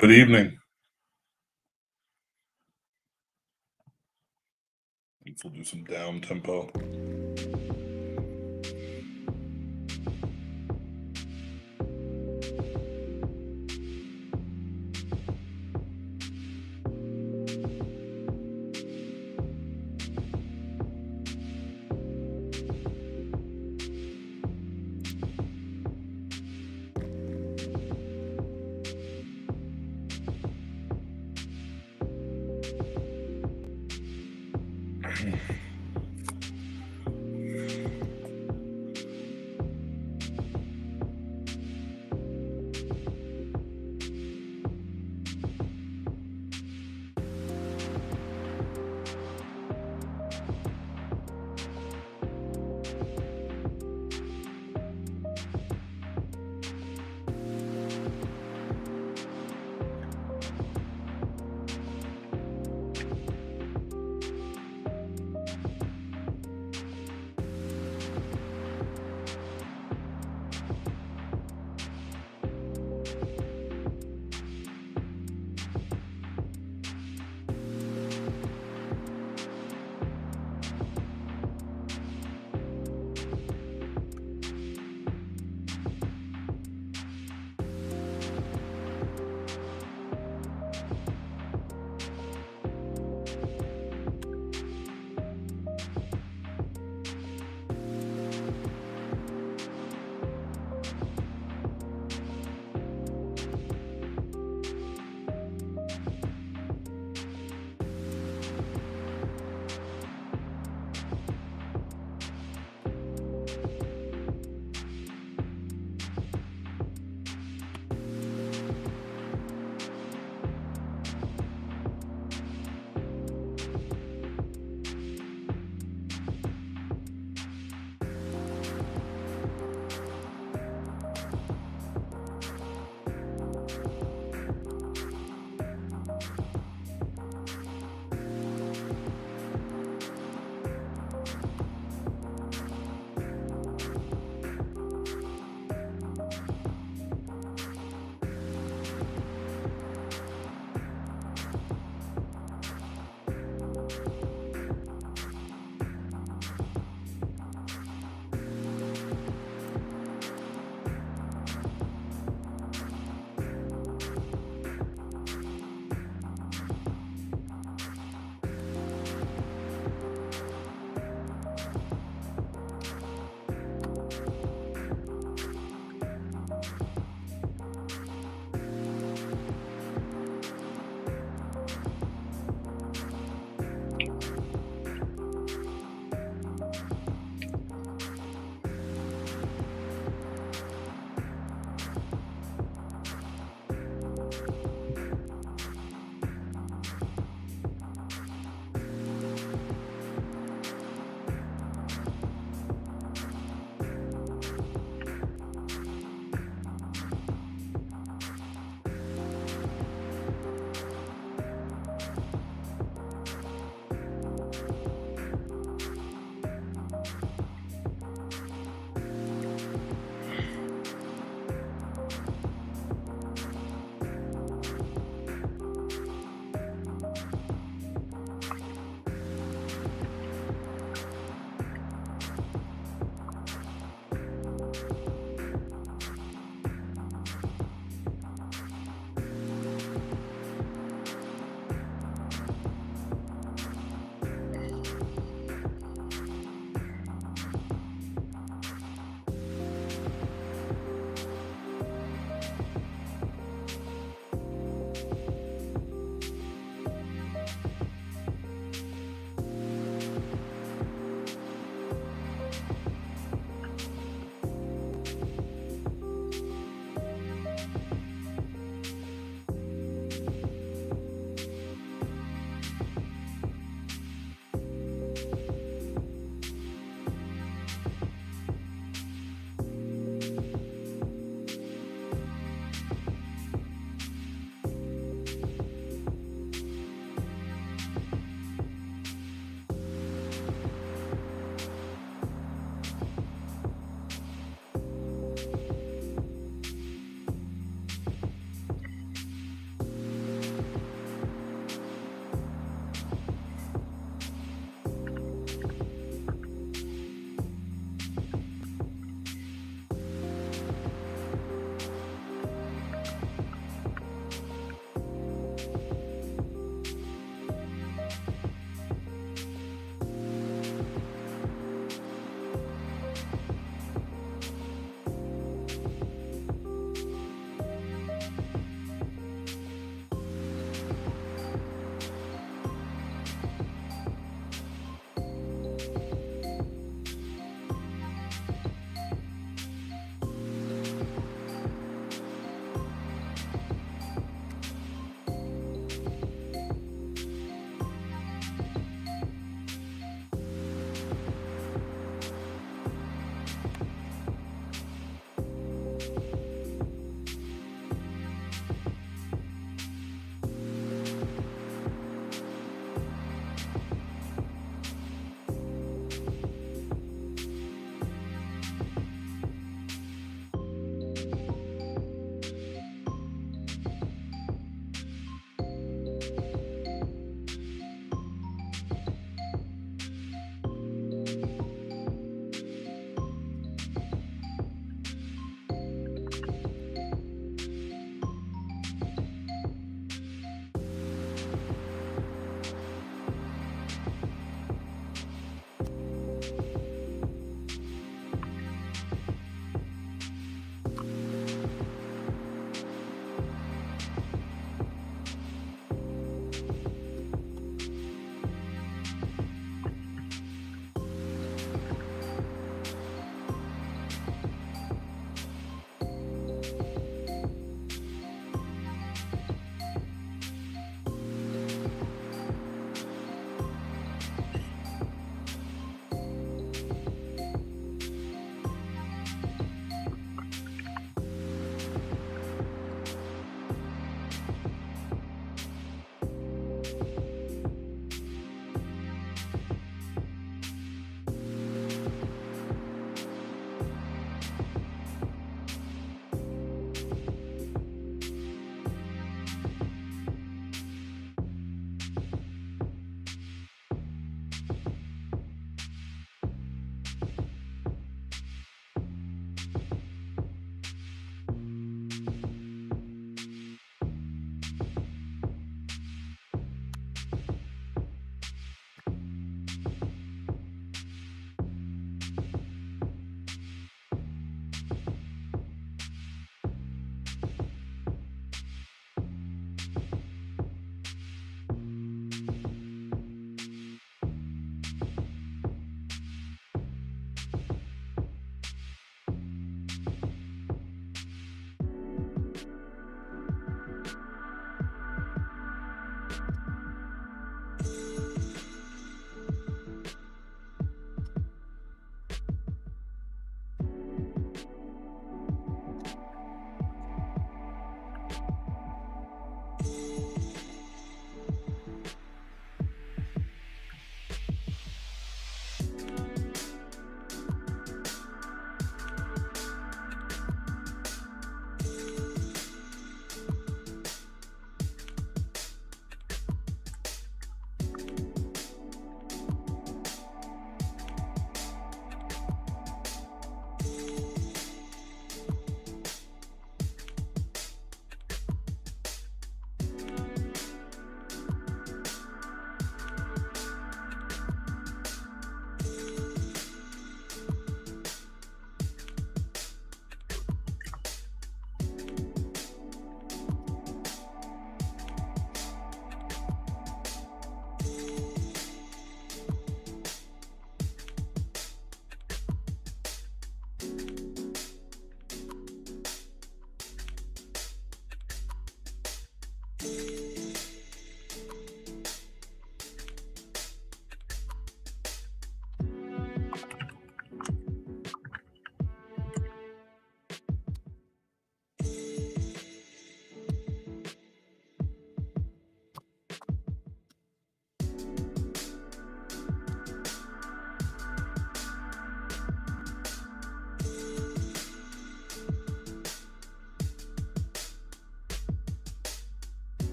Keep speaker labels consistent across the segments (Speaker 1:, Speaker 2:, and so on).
Speaker 1: Good evening. We'll do some down tempo.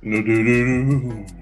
Speaker 1: No do do do.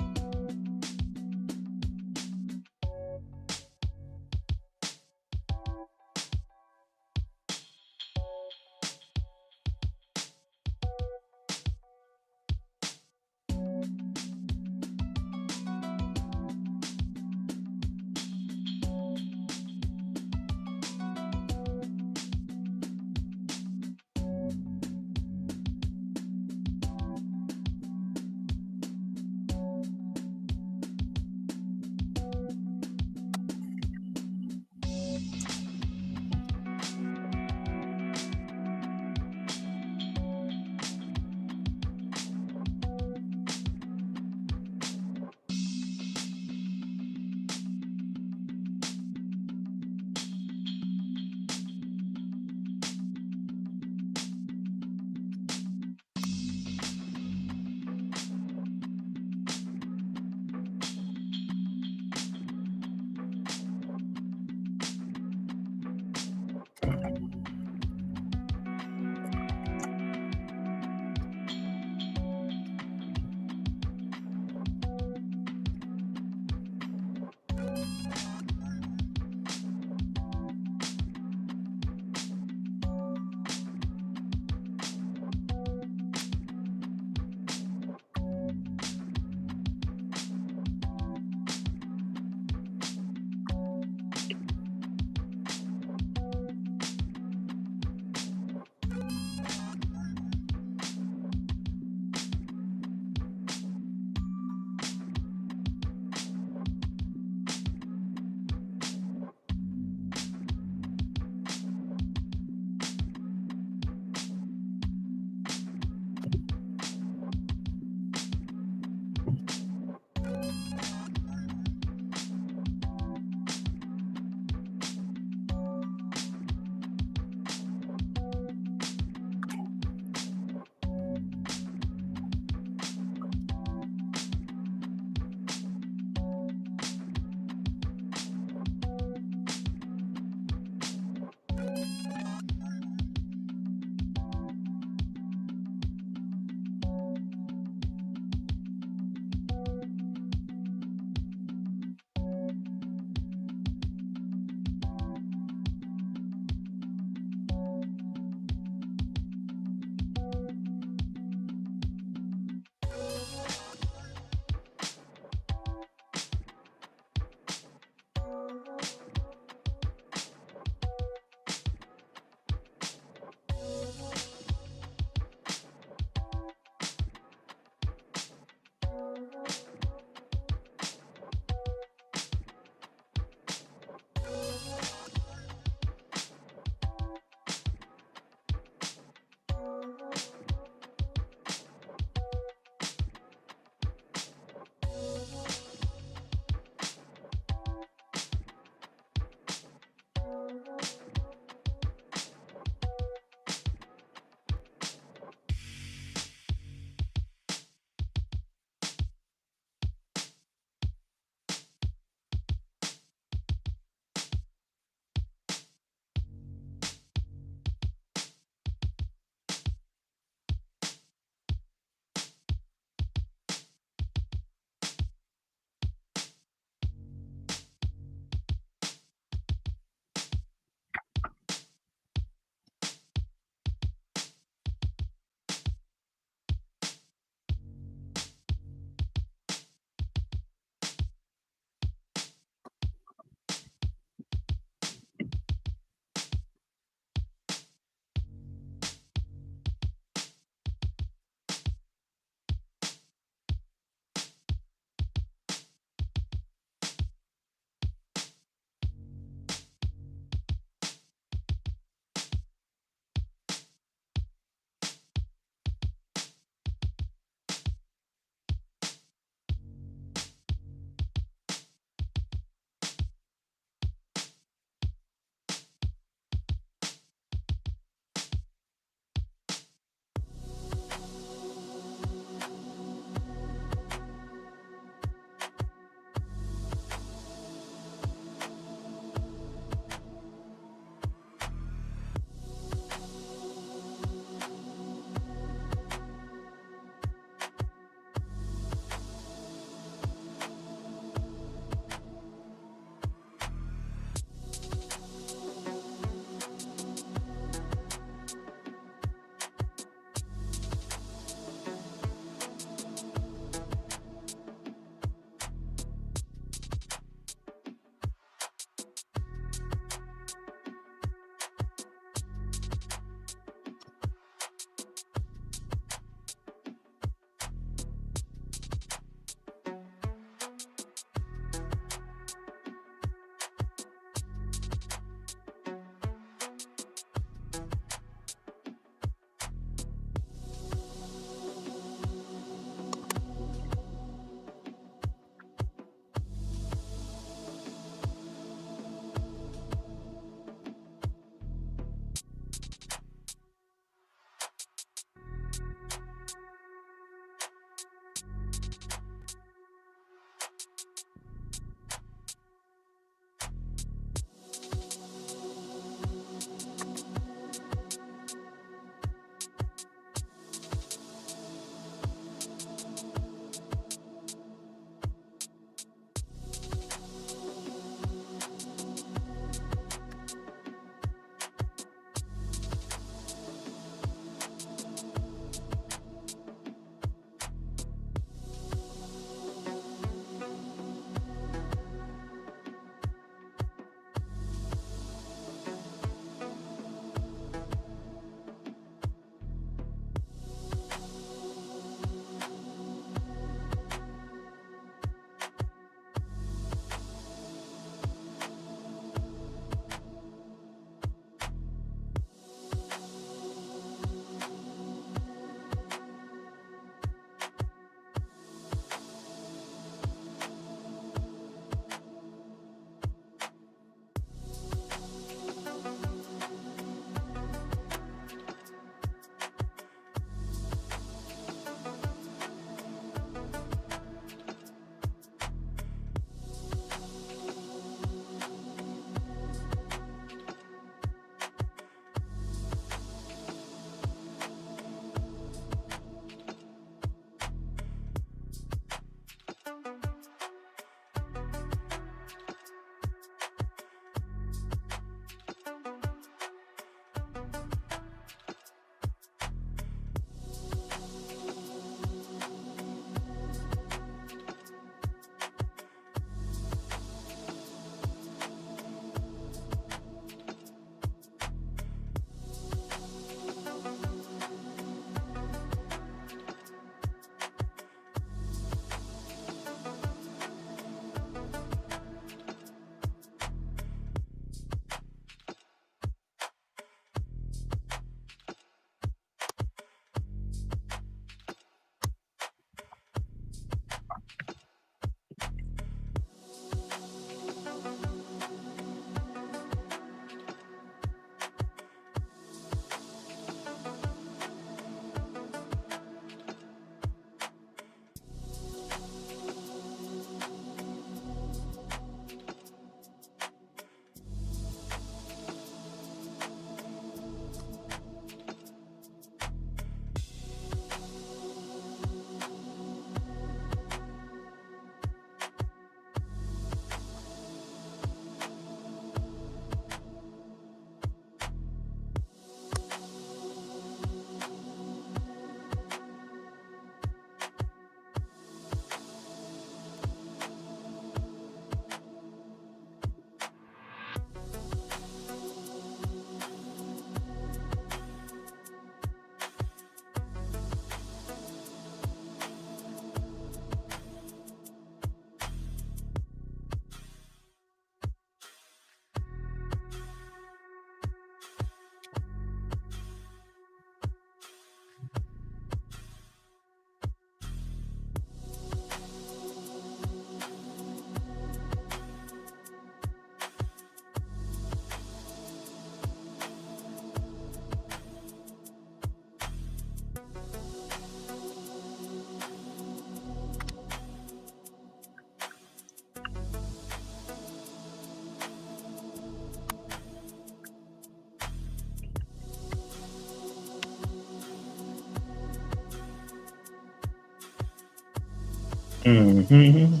Speaker 1: Mm-hmm.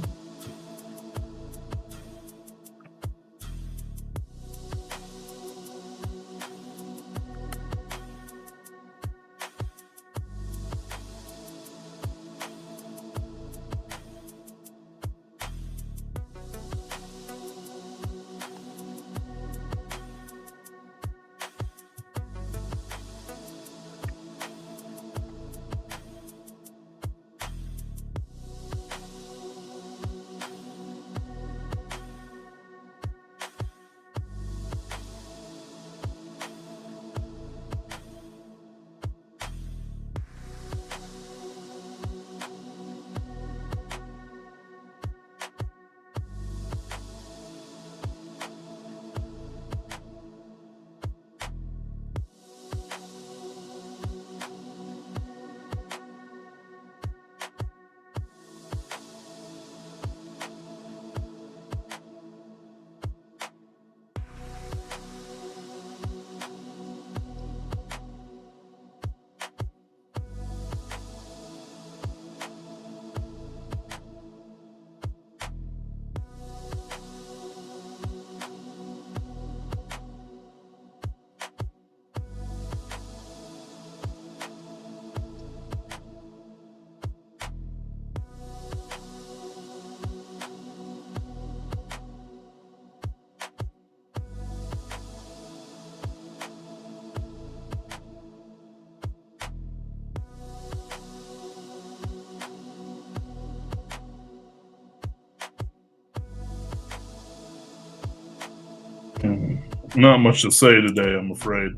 Speaker 1: Not much to say today, I'm afraid.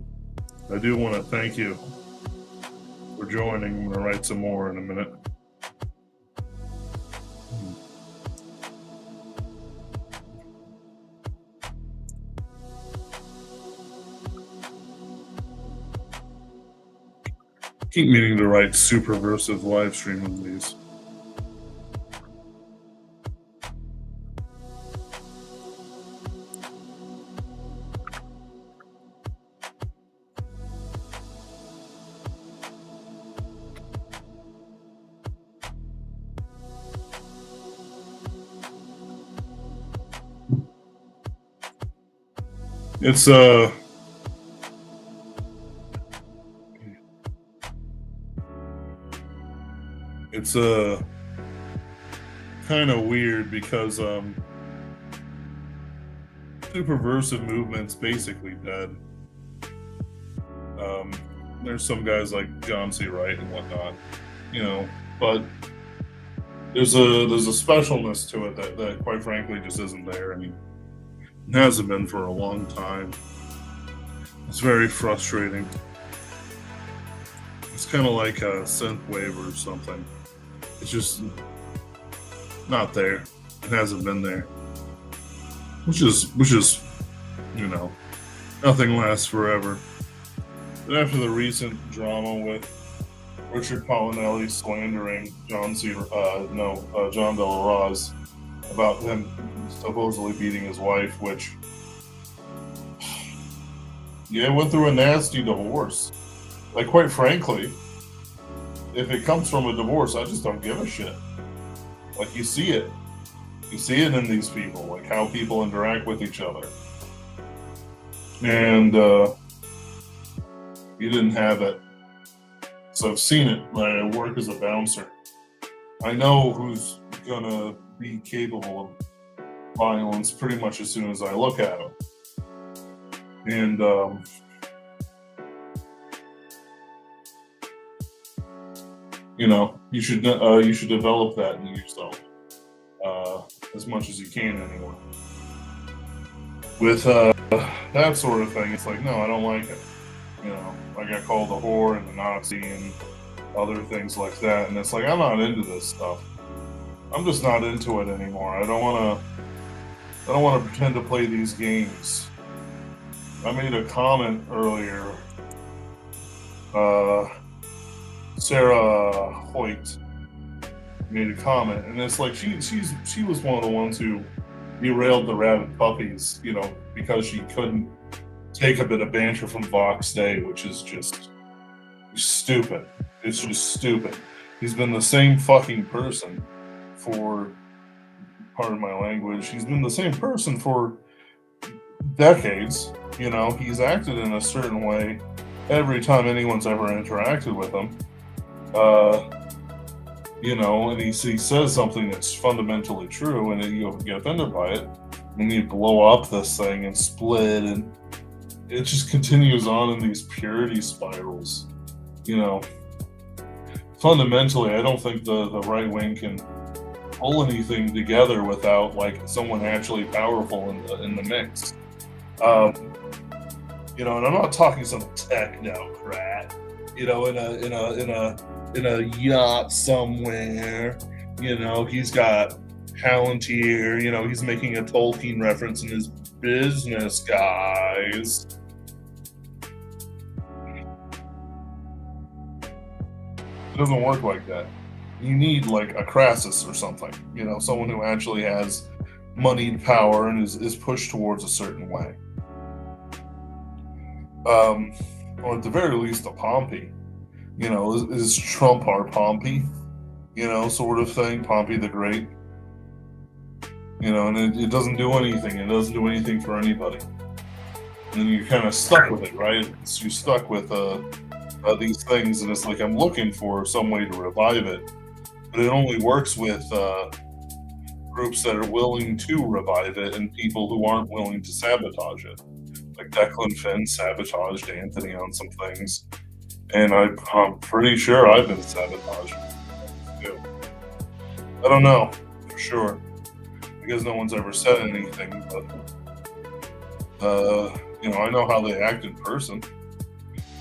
Speaker 1: I do want to thank you for joining. I'm going to write some more in a minute. Keep meaning to write superversive live stream of these. It's kind of weird because superversive movement's basically dead. There's some guys like John C. Wright and whatnot, but there's a specialness to it that quite frankly just isn't there. I mean, it hasn't been for a long time. It's very frustrating. It's kind of like a synthwave or something. It's just not there. It hasn't been there. Which is nothing lasts forever. But after the recent drama with Richard Polinelli slandering John De La Rose about him supposedly beating his wife, which went through a nasty divorce. Like, quite frankly, if it comes from a divorce, I just don't give a shit. Like, you see it in these people, like how people interact with each other. And you didn't have it. So I've seen it. I work as a bouncer. I know who's gonna be capable of violence pretty much as soon as I look at them. And you should develop that in yourself as much as you can anyway. With that sort of thing, it's like, no, I don't like it. I got called a whore and a Nazi and other things like that, and it's like, I'm not into this stuff. I'm just not into it anymore. I don't want to pretend to play these games. I made a comment earlier. Sarah Hoyt made a comment, and it's like she was one of the ones who derailed the Rabid Puppies, because she couldn't take a bit of banter from Vox Day, which is just stupid. It's just stupid. He's been the same fucking person for, pardon my language, he's been the same person for decades. He's acted in a certain way every time anyone's ever interacted with him. And he says something that's fundamentally true, and you get offended by it, and you blow up this thing and split, and it just continues on in these purity spirals. Fundamentally, I don't think the right wing can pull anything together without someone actually powerful in the mix. And I'm not talking some technocrat, in a yacht somewhere. He's got Palantir. He's making a Tolkien reference in his business, guys. It doesn't work like that. You need a Crassus or something. Someone who actually has moneyed power and is pushed towards a certain way. Or at the very least, a Pompey. Is Trump our Pompey? Sort of thing. Pompey the Great. And it doesn't do anything. It doesn't do anything for anybody. And then you're kind of stuck with it, right? So you're stuck with these things, and it's I'm looking for some way to revive it. But it only works with groups that are willing to revive it and people who aren't willing to sabotage it. Like Declan Finn sabotaged Anthony on some things, and I'm pretty sure I've been sabotaged too. I don't know for sure because no one's ever said anything, but I know how they act in person.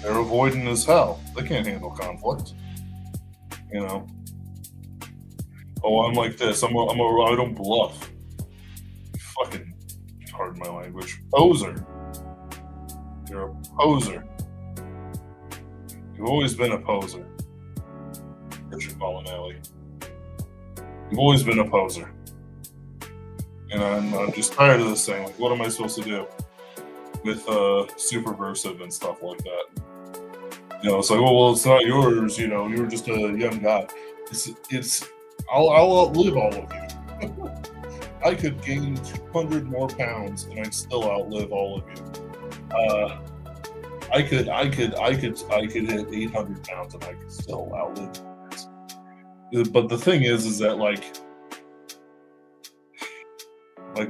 Speaker 1: They're avoidant as hell. They can't handle conflict. Oh, I'm like this. I don't bluff. Fucking, pardon my language, poser. You're a poser. You've always been a poser, Richard Molinelli. You've always been a poser. And I'm just tired of this thing. What am I supposed to do with Superversive and stuff like that? It's well, it's not yours. You're just a young guy. I'll outlive all of you. I could gain 200 more pounds and I'd still outlive all of you. I could hit 800 pounds and I could still outlive you. But the thing is that when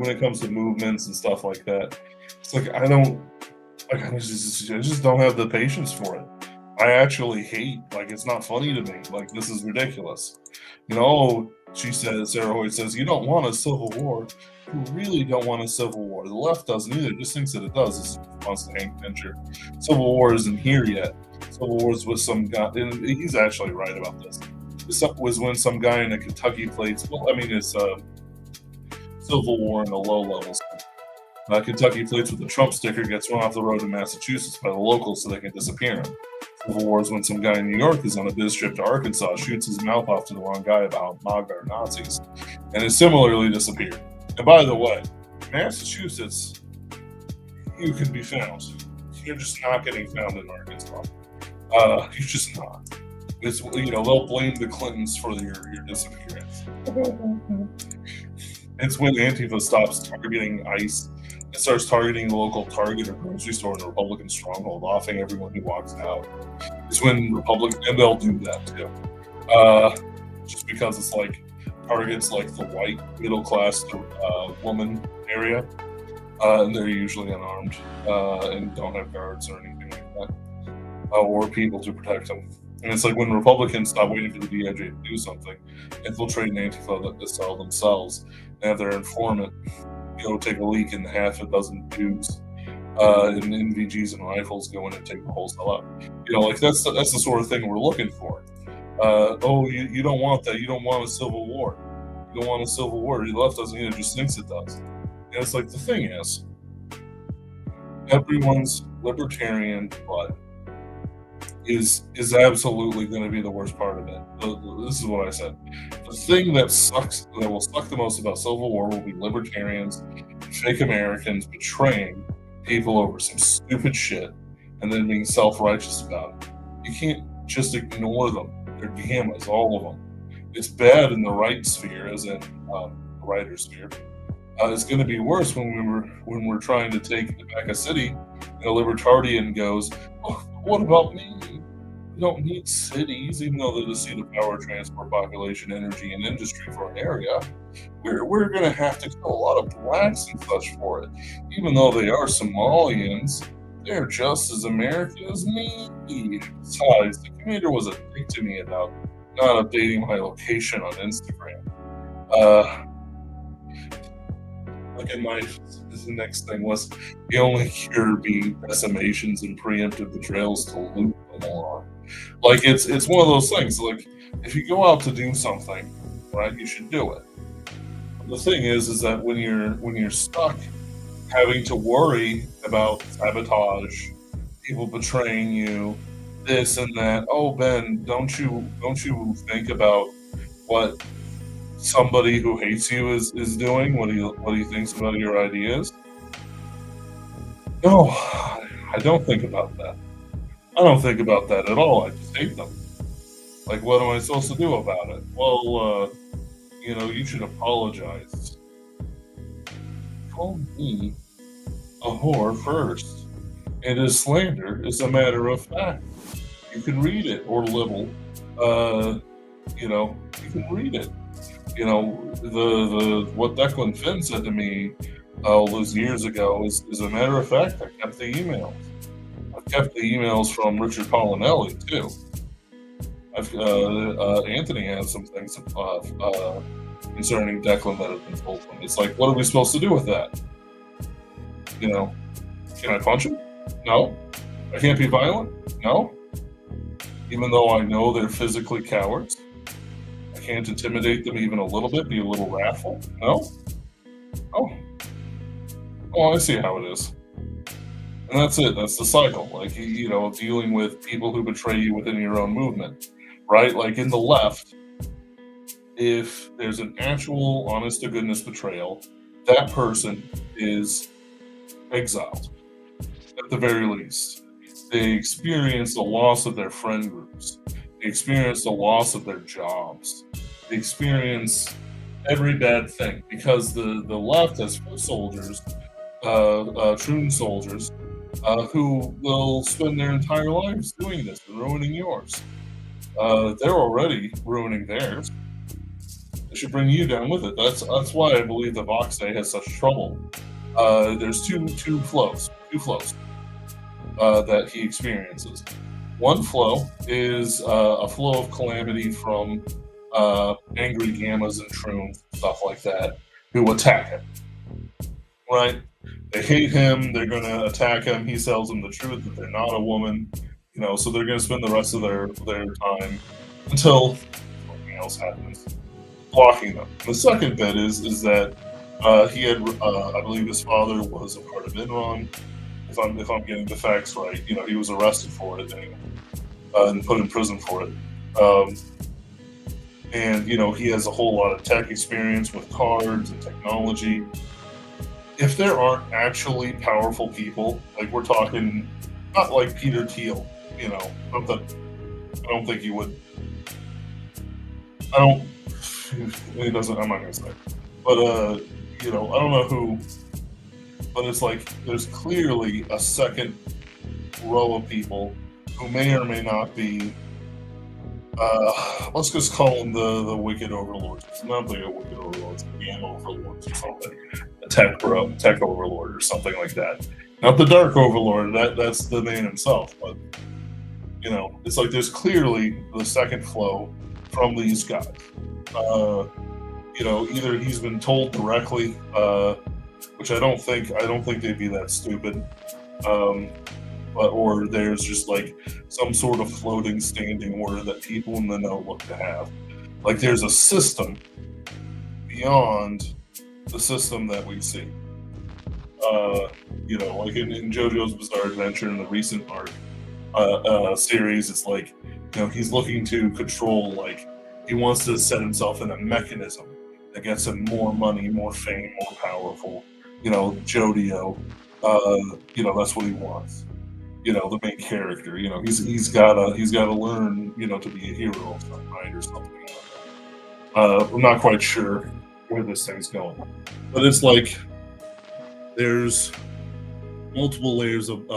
Speaker 1: it comes to movements and stuff like that, it's I just don't have the patience for it. I actually hate, it's not funny to me. This is ridiculous. She says, Sarah Hoyt says, you don't want a civil war. You really don't want a civil war. The left doesn't either. It just thinks that it does. It wants to Hank Fincher. Civil war isn't here yet. Civil war is with some guy, and he's actually right about this. This was when some guy in a Kentucky plates, it's civil war in the low levels. Kentucky plates with a Trump sticker gets run off the road in Massachusetts by the locals so they can disappear him. Civil war is when some guy in New York is on a biz trip to Arkansas, shoots his mouth off to the wrong guy about MAGA or Nazis, and is similarly disappeared. And by the way, Massachusetts, you can be found. You're just not getting found in Arkansas. You're just not. It's, they'll blame the Clintons for your disappearance. It's when Antifa stops targeting ICE and starts targeting the local Target or grocery store in a Republican stronghold, offing everyone who walks out. It's when Republicans, and they'll do that too. Just because it's targets the white middle class woman area, and they're usually unarmed and don't have guards or anything like that, or people to protect them. And it's when Republicans stop waiting for the DOJ to do something, infiltrate an Antifa to sell themselves, and have their informant take a leak in half a dozen tubes and NVGs and rifles go in and take the whole cell out. That's the sort of thing we're looking for. You don't want that. You don't want a civil war. You don't want a civil war. The left doesn't either, just thinks it does. And it's the thing is, everyone's libertarian butt is absolutely going to be the worst part of it. This is what I said. The thing that will suck the most about civil war will be libertarians, fake Americans betraying people over some stupid shit and then being self-righteous about it. You can't just ignore them. They're gammas, all of them. It's bad in the right sphere, as in the writer sphere. It's going to be worse when we're trying to take back a city, and a libertarian goes, "Oh, what about me? We don't need cities, even though they're the seat of power, transport, population, energy, and industry for an area. We're going to have to kill a lot of blacks and such for it, even though they are Somalians. They're just as American as me." Besides, the commander was a dick to me about not updating my location on Instagram. Uh, Look at my. The next thing was the only cure being decimations and preemptive betrayals to loot the moron. Like it's one of those things. Like if you go out to do something, right, you should do it. The thing is that when you're stuck having to worry about sabotage, people betraying you, this and that. Oh, Ben, don't you think about what somebody who hates you is doing? What he thinks about your ideas? No, I don't think about that. I don't think about that at all. I just hate them. Like, what am I supposed to do about it? Well, you should apologize. Call me a whore first. It is slander. It's a matter of fact. You can read it, or libel. Uh, you can read it. The what Declan Finn said to me all those years ago is a matter of fact. I kept the emails. I've kept the emails from Richard Polinelli too. Anthony has some things concerning Declan that have been told him. It's like, what are we supposed to do with that? Can I punch him? No. I can't be violent? No. Even though I know they're physically cowards, I can't intimidate them even a little bit, be a little wrathful? No. Oh. Oh, I see how it is. And that's it. That's the cycle. Like, dealing with people who betray you within your own movement, right? Like in the left, if there's an actual honest to goodness betrayal, that person is exiled at the very least. They experience the loss of their friend groups. They experience the loss of their jobs. They experience every bad thing because the left has foot soldiers, troon soldiers, who will spend their entire lives doing this and ruining yours. They're already ruining theirs. They should bring you down with it. That's why I believe that Voxay has such trouble. There's two flows that he experiences. One flow is a flow of calamity from angry gammas and troons, stuff like that, who attack him. Right? They hate him. They're going to attack him. He tells them the truth that they're not a woman. So they're going to spend the rest of their time until something else happens, blocking them. The second bit is that he had, I believe, his father was a part of Enron. If I'm getting the facts right, he was arrested for it and put in prison for it. And he has a whole lot of tech experience with cards and technology. If there aren't actually powerful people, like we're talking, not like Peter Thiel, not that I don't think he would. I don't. He doesn't. I'm not gonna say, but I don't know who. But it's like there's clearly a second row of people who may or may not be. Let's just call them the wicked overlords. It's not like a wicked overlord, it's a game overlords or something. A tech overlord or something like that. Not the dark overlord. That's the man himself. But it's like there's clearly the second flow from these guys. Either he's been told directly, which I don't think they'd be that stupid. Or there's just like some sort of floating standing order that people in the know look to have. Like there's a system beyond the system that we see. Like in JoJo's Bizarre Adventure in the recent arc series, it's like, he's looking to control, like he wants to set himself in a mechanism that gets him more money, more fame, more powerful. Jodio, that's what he wants. The main character. He's gotta learn, to be a hero of some kind or something. I'm not quite sure where this thing's going, but it's like there's multiple layers of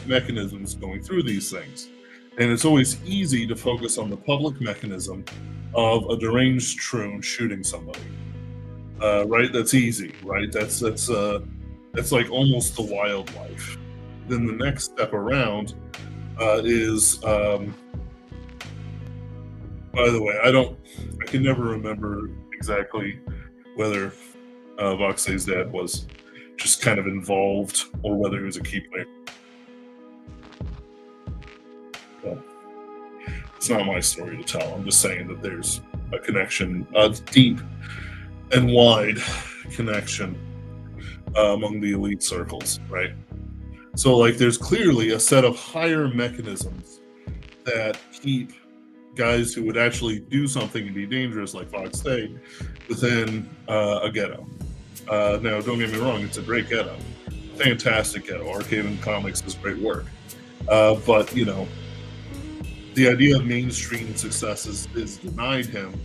Speaker 1: mechanisms going through these things. And it's always easy to focus on the public mechanism of a deranged troon shooting somebody. Right? That's easy, right? That's like almost the wildlife. Then the next step around is, by the way, I can never remember exactly whether Voxey's dad was just kind of involved or whether he was a key player. Well, it's not my story to tell. I'm just saying that there's a connection, a deep and wide connection among the elite circles, right? So, like, there's clearly a set of higher mechanisms that keep guys who would actually do something and be dangerous, like Fox Day, within a ghetto. Now, don't get me wrong, it's a great ghetto, fantastic ghetto. Arcade Comics is great work, but you know, the idea of mainstream success is denied him,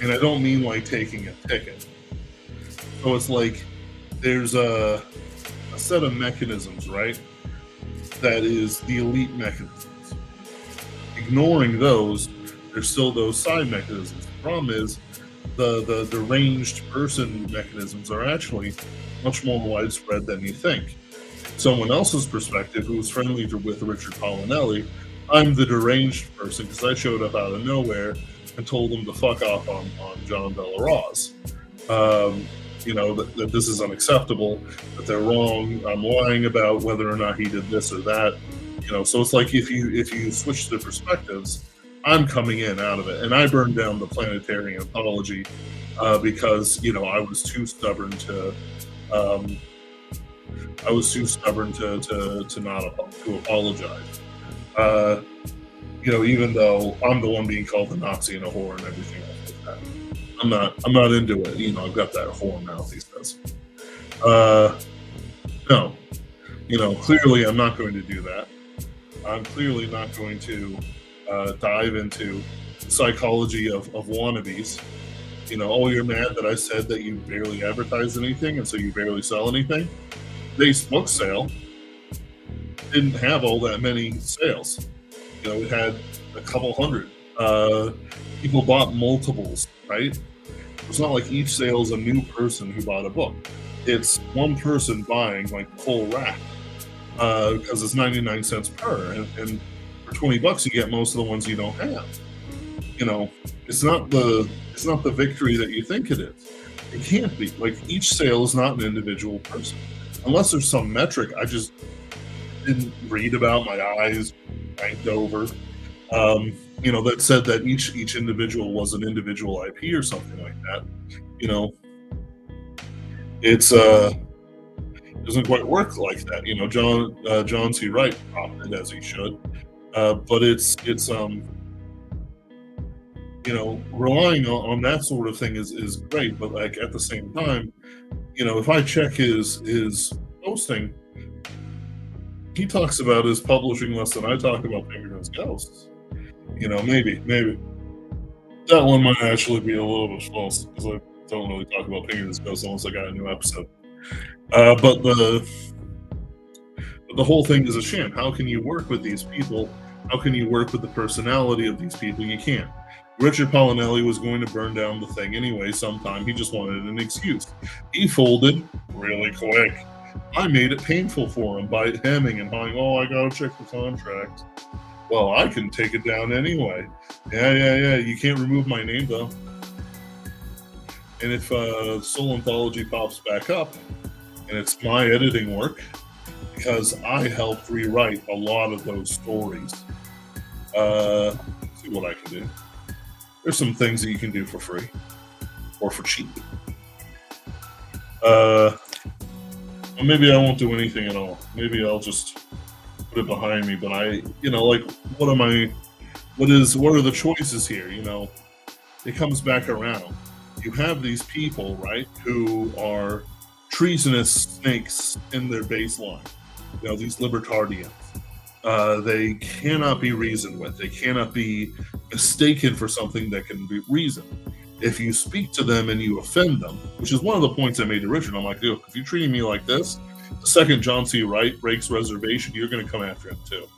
Speaker 1: and I don't mean like taking a ticket. So it's like there's a set of mechanisms, right? That is the elite mechanisms. Ignoring those, there's still those side mechanisms. The problem is the deranged person mechanisms are actually much more widespread than you think. Someone else's perspective, who was friendly with Richard Polinelli, I'm the deranged person because I showed up out of nowhere and told them to fuck off on John Bellarose. You know, that this is unacceptable, that they're wrong. I'm lying about whether or not he did this or that. You know, so it's like if you switch the perspectives, I'm coming in out of it, and I burned down the planetary anthology because you know I was too stubborn to not apologize. You know, even though I'm the one being called the Nazi and a whore and everything else like that. I'm not into it. You know, I've got that whore mouth, he says. No. You know, clearly I'm not going to do that. I'm clearly not going to dive into psychology of wannabes. You know, oh, you're mad that I said that you barely advertise anything and so you barely sell anything? Today's book sale didn't have all that many sales. You know, it had a couple hundred. People bought multiples, right? It's not like each sale is a new person who bought a book. It's one person buying like the full rack because it's 99 cents per, and for $20 you get most of the ones you don't have. You know, it's not the victory that you think it is. It can't be. Like, each sale is not an individual person, unless there's some metric I just didn't read about. My eyes ranked over. You know, that said that each individual was an individual IP or something like that. You know, it's doesn't quite work like that. You know, John C. Wright profited as he should, but it's you know, relying on that sort of thing is great, but like at the same time, you know, if I check his posting, he talks about his publishing less than I talk about Pinkerton's Ghosts. You know, maybe that one might actually be a little bit false because I don't really talk about Pinkerton's Ghosts unless I got a new episode. But the whole thing is a sham. How can you work with these people? How can you work with the personality of these people? You can't. Richard Polinelli was going to burn down the thing anyway sometime. He just wanted an excuse. He folded really quick. I made it painful for him by hemming and hawing, oh, I gotta check the contract. Well, I can take it down anyway. Yeah. You can't remove my name, though. And if Soul Anthology pops back up, and it's my editing work, because I helped rewrite a lot of those stories. See what I can do. There's some things that you can do for free, or for cheap. Well, maybe I won't do anything at all. Maybe I'll just put it behind me, but you know, like, what are the choices here? You know, it comes back around. You have these people, right, who are treasonous snakes in their baseline. You know, these libertarians. They cannot be reasoned with. They cannot be mistaken for something that can be reasoned. If you speak to them and you offend them, which is one of the points I made to Richard, I'm like, look, if you're treating me like this, the second John C. Wright breaks reservation, you're going to come after him too.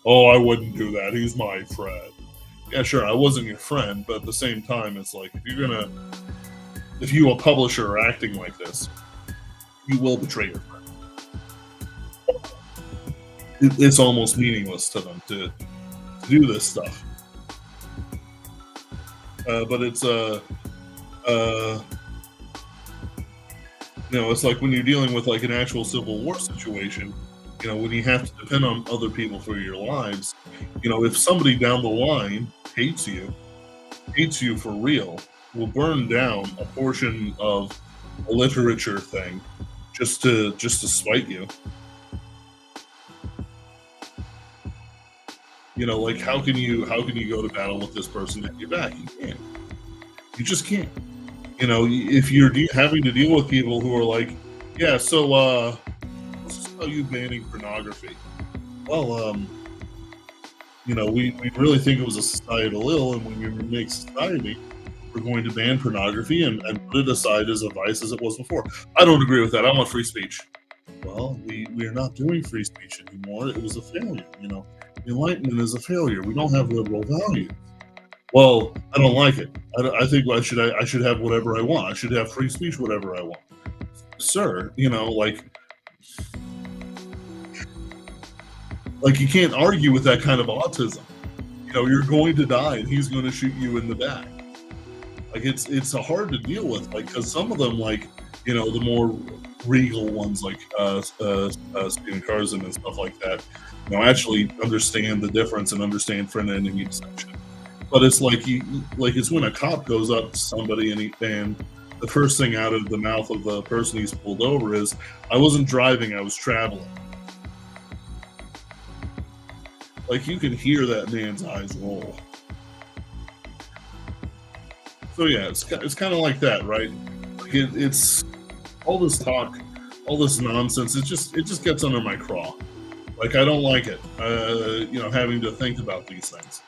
Speaker 1: Oh, I wouldn't do that. He's my friend. Yeah, sure, I wasn't your friend, but at the same time, it's like if you, a publisher, are acting like this, you will betray your friend. It's almost meaningless to them to do this stuff. But it's it's like when you're dealing with like an actual civil war situation, when you have to depend on other people for your lives, if somebody down the line hates you for real, will burn down a portion of a literature thing just to spite you. Like how can you go to battle with this person at your back? You can't. You just can't. If you're having to deal with people who are like, yeah, so this is how you banning pornography. Well, we really think it was a societal ill, and when we make society, we're going to ban pornography and put it aside as a vice as it was before. I don't agree with that. I want free speech. Well, we are not doing free speech anymore. It was a failure. Enlightenment is a failure. We don't have liberal values. Well, I don't like it. I think I should have whatever I want. I should have free speech, whatever I want. Sir, like you can't argue with that kind of autism. You're going to die and he's going to shoot you in the back. Like it's hard to deal with, like, because some of them, like, the more regal ones, like Stephen Carson and stuff like that, actually understand the difference and understand friend enemy distinction. But it's like it's when a cop goes up to somebody and the first thing out of the mouth of the person he's pulled over is, "I wasn't driving, I was traveling." Like, you can hear that man's eyes roll. So yeah, it's kind of like that, right? Like it's all this talk, all this nonsense. It just gets under my craw. Like, I don't like it. Having to think about these things.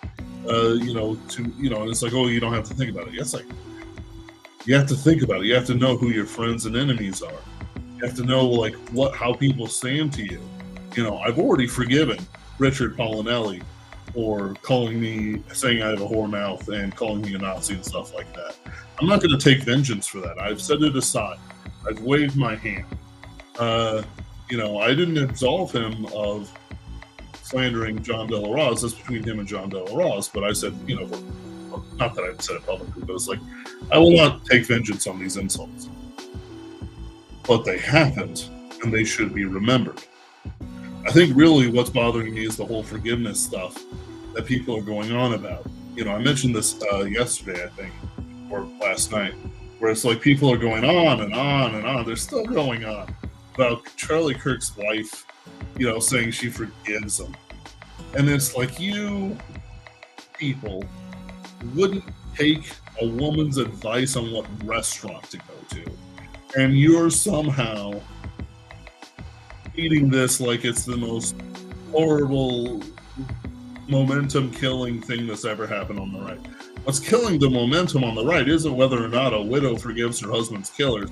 Speaker 1: And it's like, oh, you don't have to think about it. Yes, you have to think about it. You have to know who your friends and enemies are. You have to know, like, how people stand to you. I've already forgiven Richard Polinelli for saying I have a whore mouth and calling me a Nazi and stuff like that. I'm not going to take vengeance for that. I've set it aside. I've waved my hand. I didn't absolve him of slandering John De La Rose. That's between him and John De La Rose. But I said, not that I said it publicly, but it's like, I will not take vengeance on these insults. But they happened, and they should be remembered. I think really what's bothering me is the whole forgiveness stuff that people are going on about. I mentioned this yesterday, I think, or last night, where it's like people are going on and on and on. They're still going on about Charlie Kirk's wife, saying she forgives him. And it's like, you people wouldn't take a woman's advice on what restaurant to go to. And you're somehow eating this like it's the most horrible, momentum-killing thing that's ever happened on the right. What's killing the momentum on the right isn't whether or not a widow forgives her husband's killers.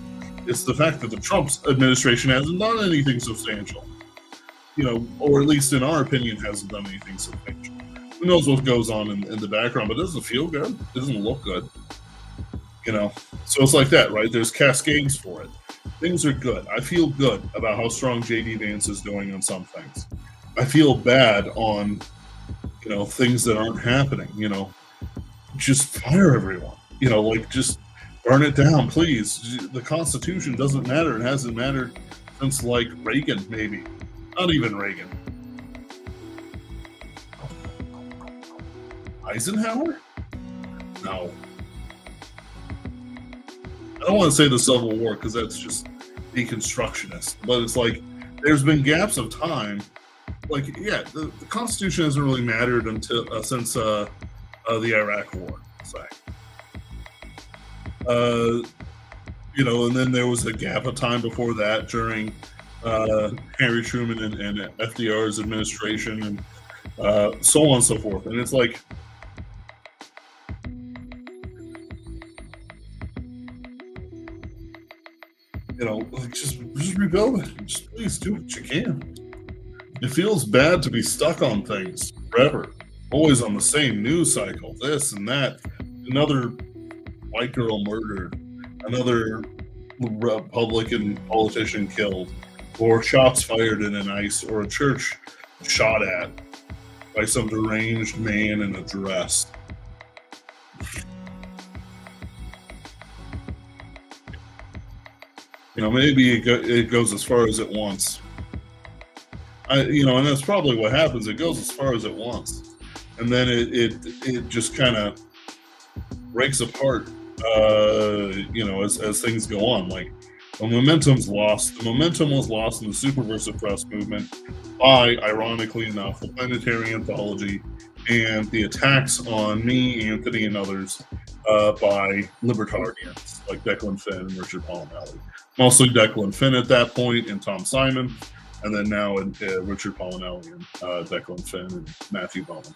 Speaker 1: It's the fact that the Trump administration hasn't done anything substantial. Or at least in our opinion, hasn't done anything substantial. Who knows what goes on in the background, but it doesn't feel good. It doesn't look good. So it's like that, right? There's cascades for it. Things are good. I feel good about how strong J.D. Vance is doing on some things. I feel bad on, things that aren't happening. Just fire everyone. Just burn it down, please. The Constitution doesn't matter. It hasn't mattered since, like, Reagan, maybe. Not even Reagan. Eisenhower? No. I don't want to say the Civil War because that's just deconstructionist, but it's like there's been gaps of time. Like, yeah, the Constitution hasn't really mattered until since the Iraq War, say. And then there was a gap of time before that during Harry Truman and FDR's administration, and so on and so forth. And it's like, like just rebuild it. Just please do what you can. It feels bad to be stuck on things forever, always on the same news cycle, this and that. Another white girl murdered, another Republican politician killed, or shots fired in an ice, or a church shot at by some deranged man in a dress. Maybe it goes as far as it wants. And that's probably what happens. It goes as far as it wants, and then it just kind of breaks apart. As things go on, like the momentum's lost. The momentum was lost in the superversive press movement by, ironically enough, the planetary anthology and the attacks on me, Anthony, and others by libertarians like Declan Finn and Richard Palinelli. Mostly Declan Finn at that point and Tom Simon, and then now Richard Palinelli and Declan Finn and Matthew Bowman.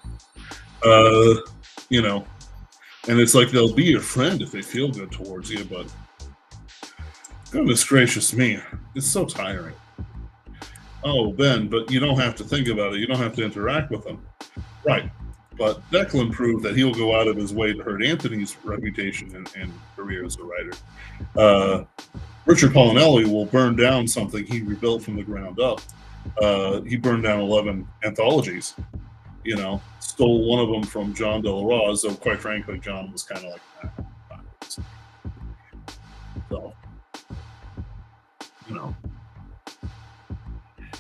Speaker 1: And it's like they'll be your friend if they feel good towards you, but goodness gracious me, it's so tiring. Oh, Ben, but you don't have to think about it. You don't have to interact with them. Right. But Declan proved that he'll go out of his way to hurt Anthony's reputation and career as a writer. Richard Palinelli will burn down something he rebuilt from the ground up. He burned down 11 anthologies. Stole one of them from John De La Rose, though quite frankly, John was kind of like that. So,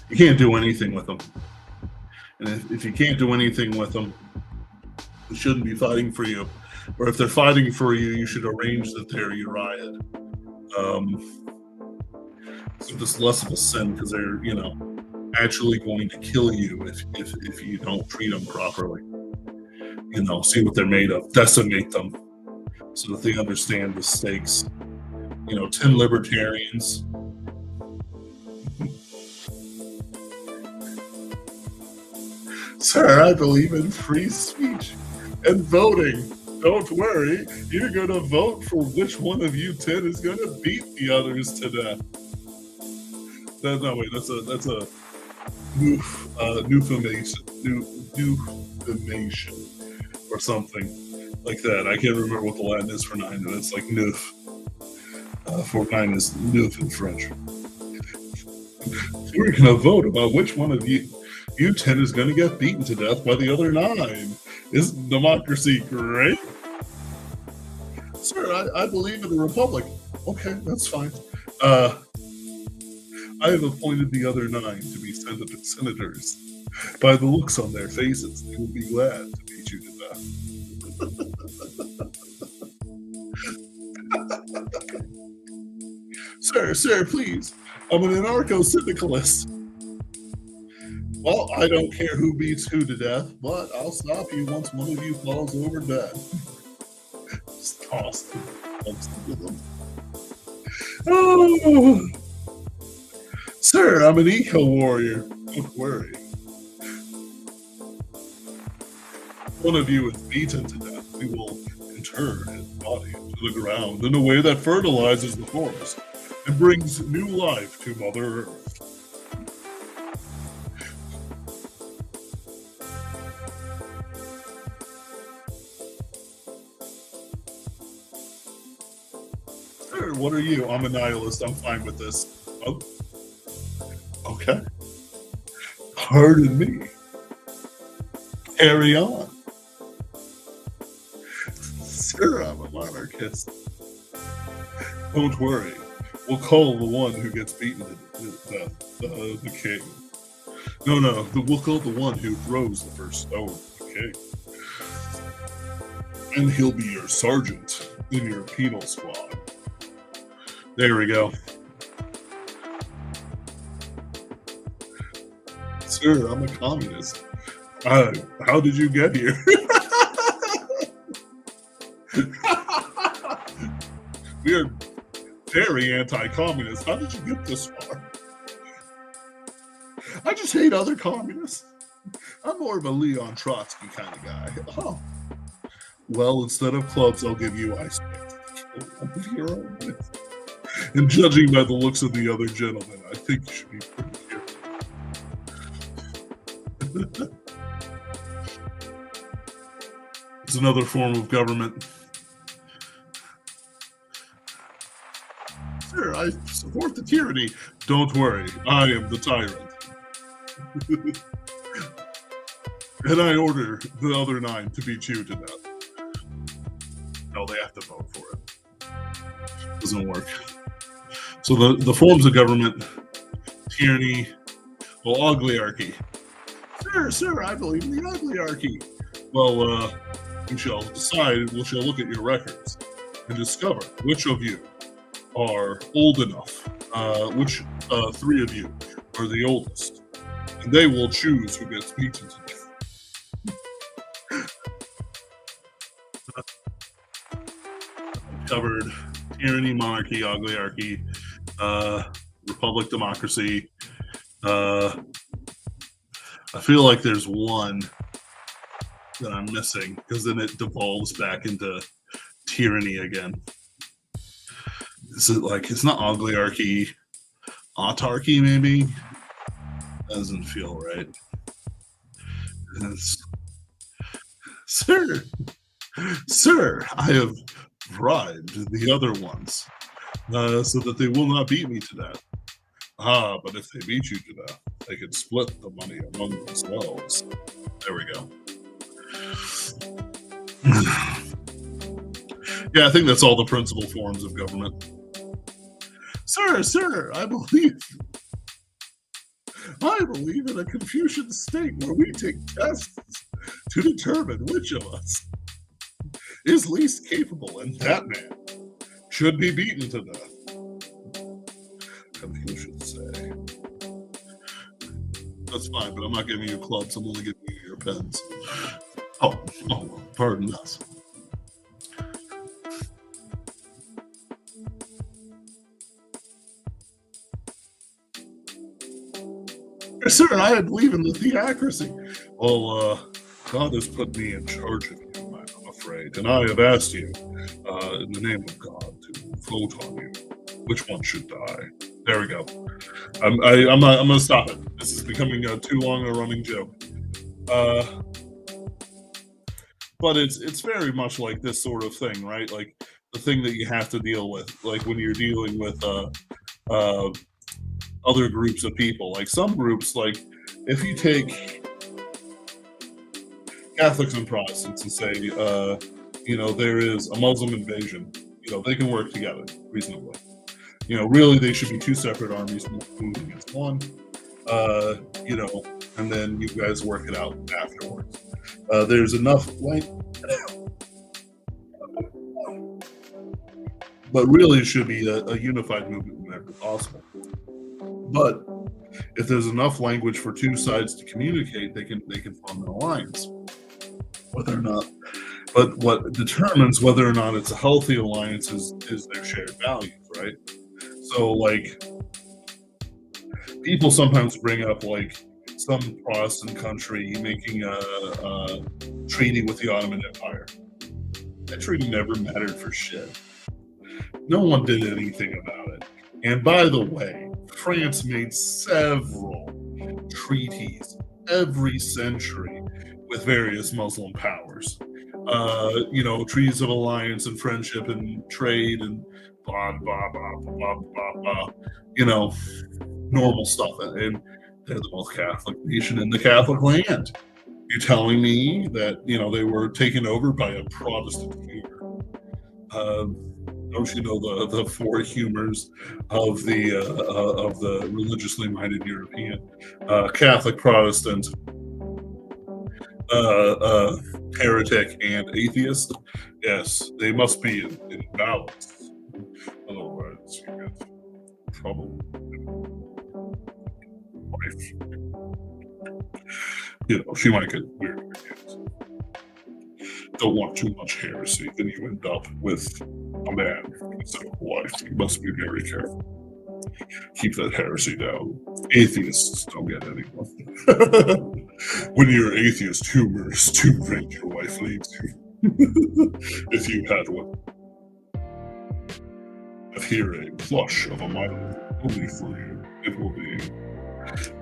Speaker 1: you can't do anything with them. And if you can't do anything with them, they shouldn't be fighting for you. Or if they're fighting for you, you should arrange that they're riot. So just less of a sin because they're, actually going to kill you if you don't treat them properly. See what they're made of, decimate them so that they understand the stakes. 10 libertarians. Sir, I believe in free speech and voting. Don't worry, you're going to vote for which one of you 10 is going to beat the others to death. That's a euphemism or something like that. I can't remember what the Latin is for 9, but it's like neuf. For 9 is neuf in French. We're going to vote about which one of you 10 is going to get beaten to death by the other 9. Isn't democracy great? Sir, I believe in a republic. Okay, that's fine. I have appointed the other 9 to be senators. By the looks on their faces, they will be glad to beat you to death. Sir, please. I'm an anarcho-syndicalist. Well, I don't care who beats who to death, but I'll stop you once one of you falls over dead. Just toss them. Oh. Sir, I'm an eco-warrior. Don't worry. One of you is beaten to death. We will inter his body to the ground in a way that fertilizes the forest and brings new life to Mother Earth. Sir, what are you? I'm a nihilist. I'm fine with this. Oh. Okay. Pardon me. Carry on. Sir, I'm a monarchist. Don't worry. We'll call the one who gets beaten to death the king. No. We'll call the one who throws the first stone the king. And he'll be your sergeant in your penal squad. There we go. Sir, I'm a communist. How did you get here? We are very anti-communist. How did you get this far? I just hate other communists. I'm more of a Leon Trotsky kind of guy. Oh. Well, instead of clubs, I'll give you ice cream. And judging by the looks of the other gentleman, I think you should be pretty careful. It's another form of government. Sir, I support the tyranny. Don't worry, I am the tyrant. And I order the other 9 to be chewed to death. No, they have to vote for it. Doesn't work. So the forms of government: tyranny, well, oligarchy. Sir, I believe in the oligarchy. Well, we shall decide, we shall look at your records and discover which of you are old enough, which 3 of you are the oldest, and they will choose who gets beaten to death. Covered tyranny, monarchy, oligarchy, republic, democracy. I feel like there's one that I'm missing, because then it devolves back into tyranny again. Is it like, it's not oligarchy, autarky maybe? Doesn't feel right. Sir, I have bribed the other ones so that they will not beat me to death. But if they beat you to death, they can split the money among themselves. There we go. Yeah, I think that's all the principal forms of government. Sir, I believe in a Confucian state where we take tests to determine which of us is least capable, and that man should be beaten to death. Confucius say. That's fine, but I'm not giving you clubs, I'm only giving you your pens. Oh, pardon us. Sir, I believe in the theocracy. Well, God has put me in charge of you, I'm afraid, and I have asked you, in the name of God, to vote on you. Which one should die? There we go. I'm gonna stop it. This is becoming too long a running joke. But it's very much like this sort of thing, right? Like the thing that you have to deal with, like when you're dealing with other groups of people. Like some groups, like if you take Catholics and Protestants and say, there is a Muslim invasion, they can work together reasonably. Really they should be 2 separate armies moving against one, and then you guys work it out afterwards. There's enough, but really it should be a unified movement whenever possible. But if there's enough language for 2 sides to communicate, they can form an alliance. Whether or not, but what determines whether or not it's a healthy alliance is their shared values, right? So, like, people sometimes bring up like some Protestant country making a treaty with the Ottoman Empire. That treaty never mattered for shit. No one did anything about it. And by the way, France made several treaties every century with various Muslim powers. Treaties of alliance and friendship and trade and blah, blah, blah, blah, blah, blah, normal stuff. And they're the most Catholic nation in the Catholic land. You're telling me that, they were taken over by a Protestant humor? Don't you know the 4 humors of the religiously minded European? Catholic, Protestant, heretic, and atheist? Yes, they must be in balance. Otherwise, you get trouble in life. She might get weird ideas. Don't want too much heresy, then you end up with a man instead of a wife. You must be very careful. Keep that heresy down. Atheists don't get anyone. When you're atheist, humor is too great, your wife leaves you. If you had one. But here, a plush of a mighty will be for you.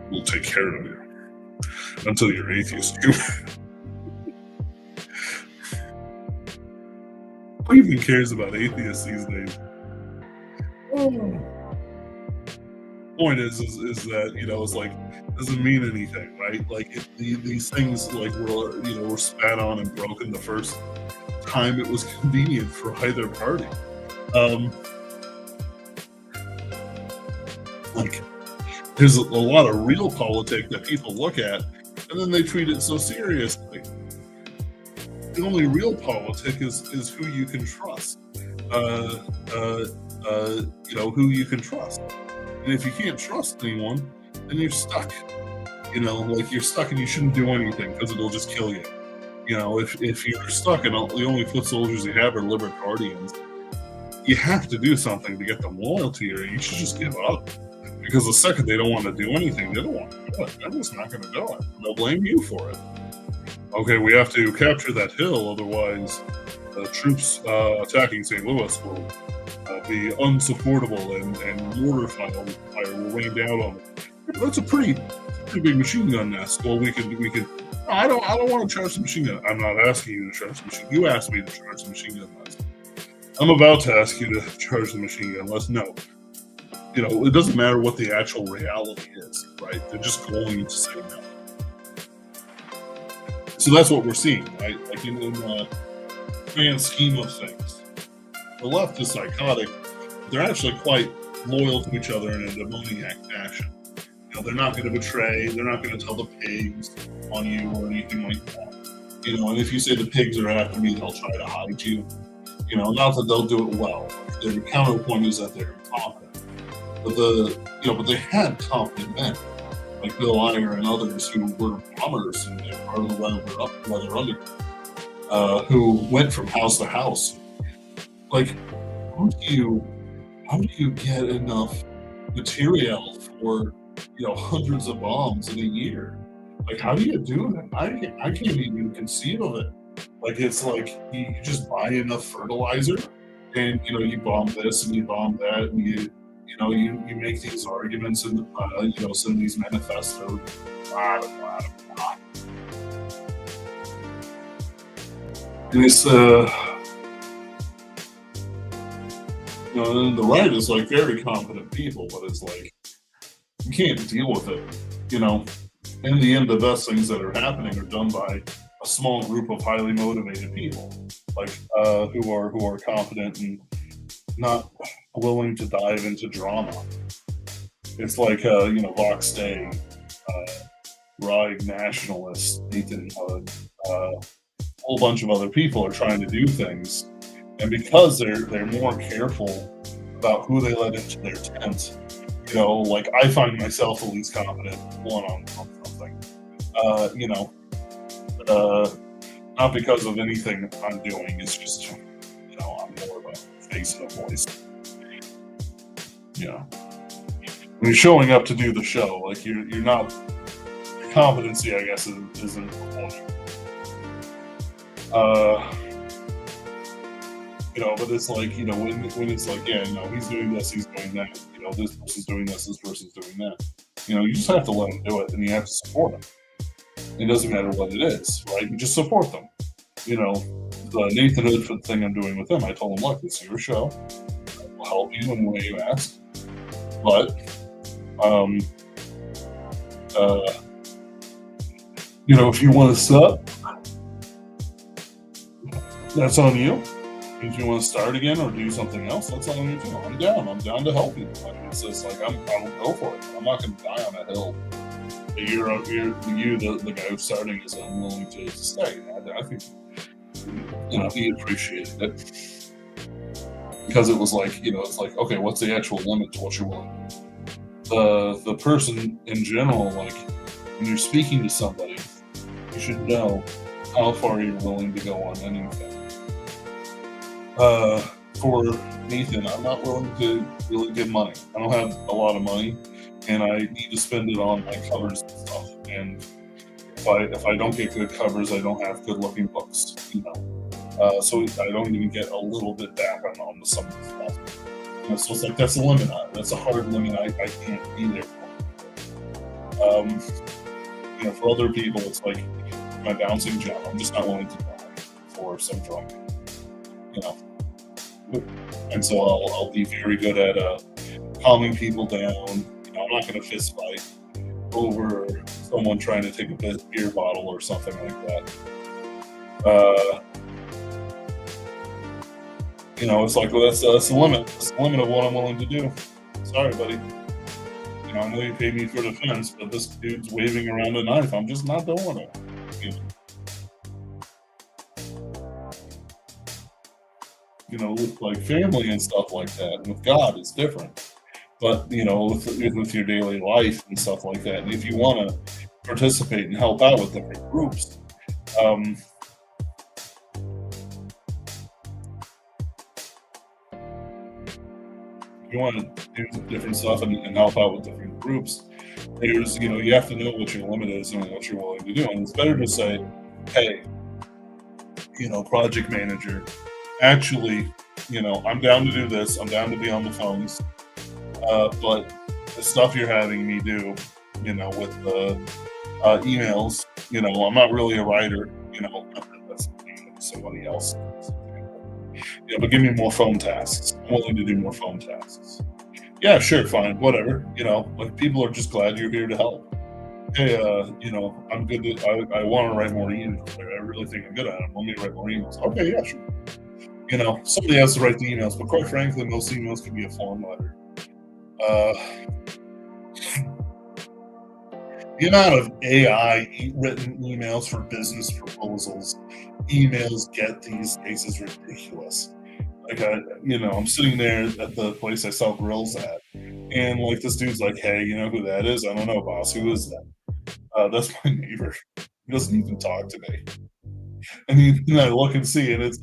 Speaker 1: Will take care of you until you're atheist. Who even cares about atheists these days? Point is that it's like doesn't mean anything, right? Like these things like were spat on and broken the first time it was convenient for either party. Like there's a lot of real politics that people look at, and then they treat it so seriously. The only real politic is who you can trust. Who you can trust. And if you can't trust anyone, then you're stuck. Like you're stuck and you shouldn't do anything because it'll just kill you. If you're stuck and the only foot soldiers you have are libertarians, you have to do something to get them loyal to you, or you should just give up. Because the second they don't want to do anything, they don't want to do it. They're just not going to do it. They'll blame you for it. Okay, we have to capture that hill, otherwise the troops attacking St. Louis will be unsupportable and mortar fire will rain down on them. That's a pretty big machine gun nest. Well, we could. I don't want to charge the machine gun. I'm not asking you to charge the machine. You asked me to charge the machine gun nest. I'm about to ask you to charge the machine gun nest. No. It doesn't matter what the actual reality is, right? They're just going to say no. So that's what we're seeing, right? Like in the grand scheme of things, the left is psychotic. They're actually quite loyal to each other in a demoniac fashion. They're not going to betray. They're not going to tell the pigs on you or anything like that. And if you say the pigs are after me, they'll try to hide you. Not that they'll do it well. Their counterpoint is that they're confident. But they had confident men like Bill Iyer and others who were bombers and part of the weather underground, who went from house to house. Like, how do you get enough material for hundreds of bombs in a year? Like, how do you do that? I can't even conceive of it. Like, it's like you just buy enough fertilizer, and you bomb this and you bomb that, and you make these arguments and send these manifestos, blah, blah, blah. And it's and the right is like very competent people, but it's like you can't deal with it. In the end, the best things that are happening are done by a small group of highly motivated people, like who are competent and not willing to dive into drama. It's like Vox Day, Ride Nationalist, Nathan Hood, a whole bunch of other people are trying to do things, and because they're more careful about who they let into their tent. Like I find myself at least confident on something. Not because of anything I'm doing. It's just I'm more of a face and a voice. When you're showing up to do the show, like you're not. Your competency, I guess, isn't performing. But it's like when it's like he's doing this, he's doing that. This person's doing this person's doing that. You just have to let them do it, and you have to support them. It doesn't matter what it is, right? You just support them. The Nathan Hood thing I'm doing with them, I told him, look, it's your show. I'll help you in the way you ask. But, if you want to suck, that's on you. If you want to start again or do something else, that's on you too. I'm down to help you. It's just like I'll go for it. I'm not going to die on a hill. The guy who's starting is unwilling to stay. I think he appreciated it because it was like it's like, okay, what's the actual limit to what you're willing to do? The person in general, like when you're speaking to somebody, you should know how far you're willing to go on anything. For Nathan, I'm not willing to really give money. I don't have a lot of money, and I need to spend it on my covers and stuff. And if I don't get good covers, I don't have good looking books. So I don't even get a little bit back on some of the stuff. So it's like that's a limit. That's a hard limit. I can't be there. Um, for other people, it's like my bouncing job. I'm just not willing to die for some drunk. You know, and so I'll be very good at calming people down. I'm not going to fist fight over someone trying to take a beer bottle or something like that. It's like, well, that's the limit. That's the limit of what I'm willing to do. Sorry, buddy. I know you paid me for defense, but this dude's waving around a knife. I'm just not doing it. With like family and stuff like that. And with God, it's different. But with your daily life and stuff like that, and if you want to participate and help out with different groups, if you want to do different stuff and help out with different groups, there's you have to know what your limit is and what you're willing to do, and it's better to say, hey, project manager, actually, I'm down to do this. I'm down to be on the phones. But the stuff you're having me do, with the emails, I'm not really a writer, that's somebody else. But give me more phone tasks. I'm willing to do more phone tasks. Yeah, sure, fine, whatever. Like people are just glad you're here to help. Hey, I'm good. I want to write more emails. I really think I'm good at it. Let me write more emails. Okay, yeah, sure. Somebody has to write the emails, but quite frankly, most emails can be a form letter. The amount of AI written emails for business proposals emails get these days is ridiculous. Like, I'm sitting there at the place I sell grills at, and like this dude's like, "Hey, you know who that is? I don't know, boss. Who is that?" That's my neighbor. He doesn't even talk to me. And I look and see, and it's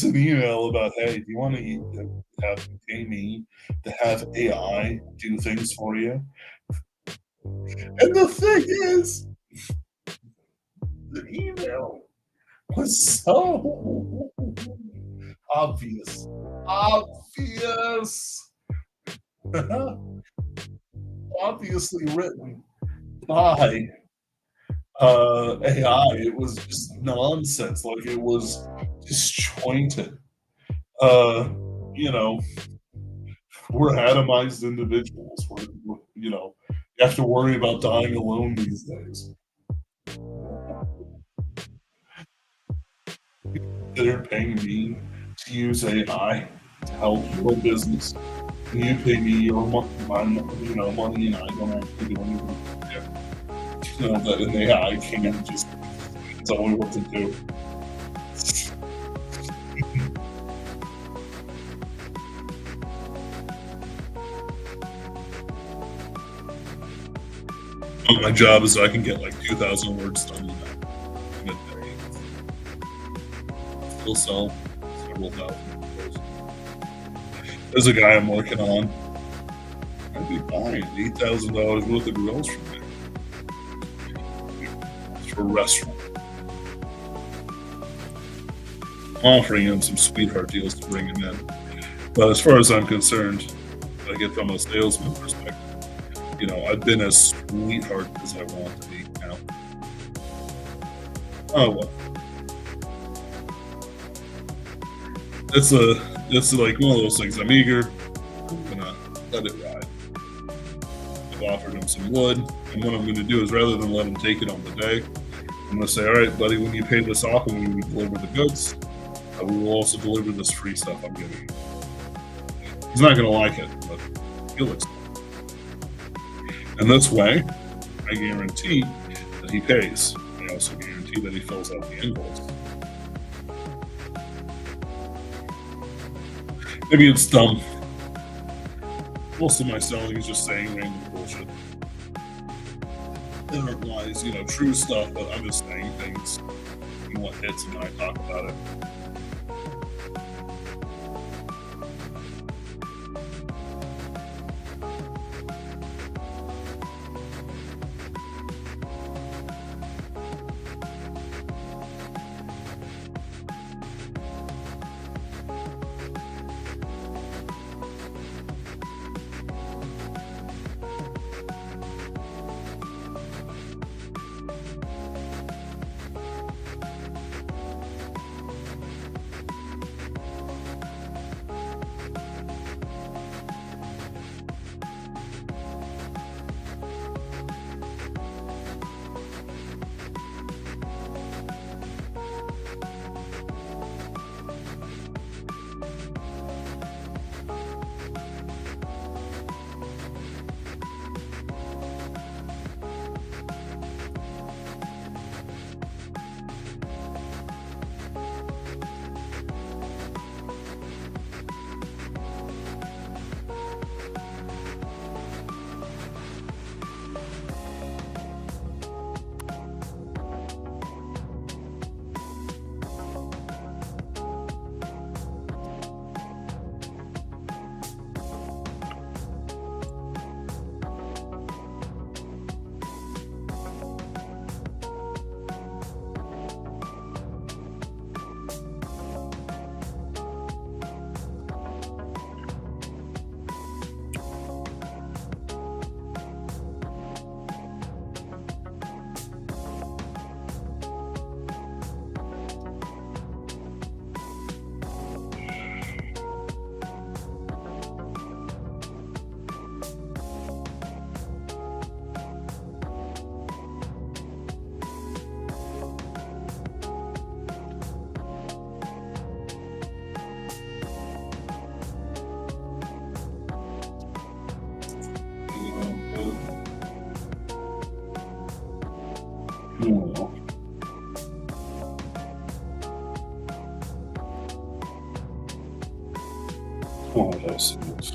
Speaker 1: an email about, hey, do you want to pay me to have AI do things for you? And the thing is, the email was so obvious. Obviously written by AI. It was just nonsense. Like it was disjointed. We're atomized individuals. You have to worry about dying alone these days. They're paying me to use AI to help your business. And you pay me your money, and I don't actually do anything. That an AI can't just tell me what to do. My job is I can get like 2,000 words done in a day. Still sell several thousand words. There's a guy I'm working on. I'd be buying $8,000 worth of grills from there. For a restaurant. I'm offering him some sweetheart deals to bring him in. But as far as I'm concerned, I get from a salesman perspective, I've been as sweetheart as I want to be now. Oh well. It's like one of those things. I'm eager. I'm gonna let it ride. I've offered him some wood, and what I'm gonna do is rather than let him take it on the day, I'm gonna say, all right, buddy, when you pay this off and when we deliver the goods, we will also deliver this free stuff I'm giving you. He's not gonna like it, but he'll accept it. And this way, I guarantee that he pays. I also guarantee that he fills out the invoice. Maybe it's dumb. Most of my selling is just saying random bullshit. There aren't lies, true stuff, but I'm just saying things and what hits and I talk about it. What else is?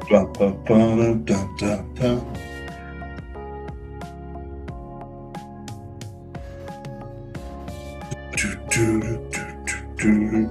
Speaker 1: Ba, ba, ba, da, da, da. Do, do, do, do, do.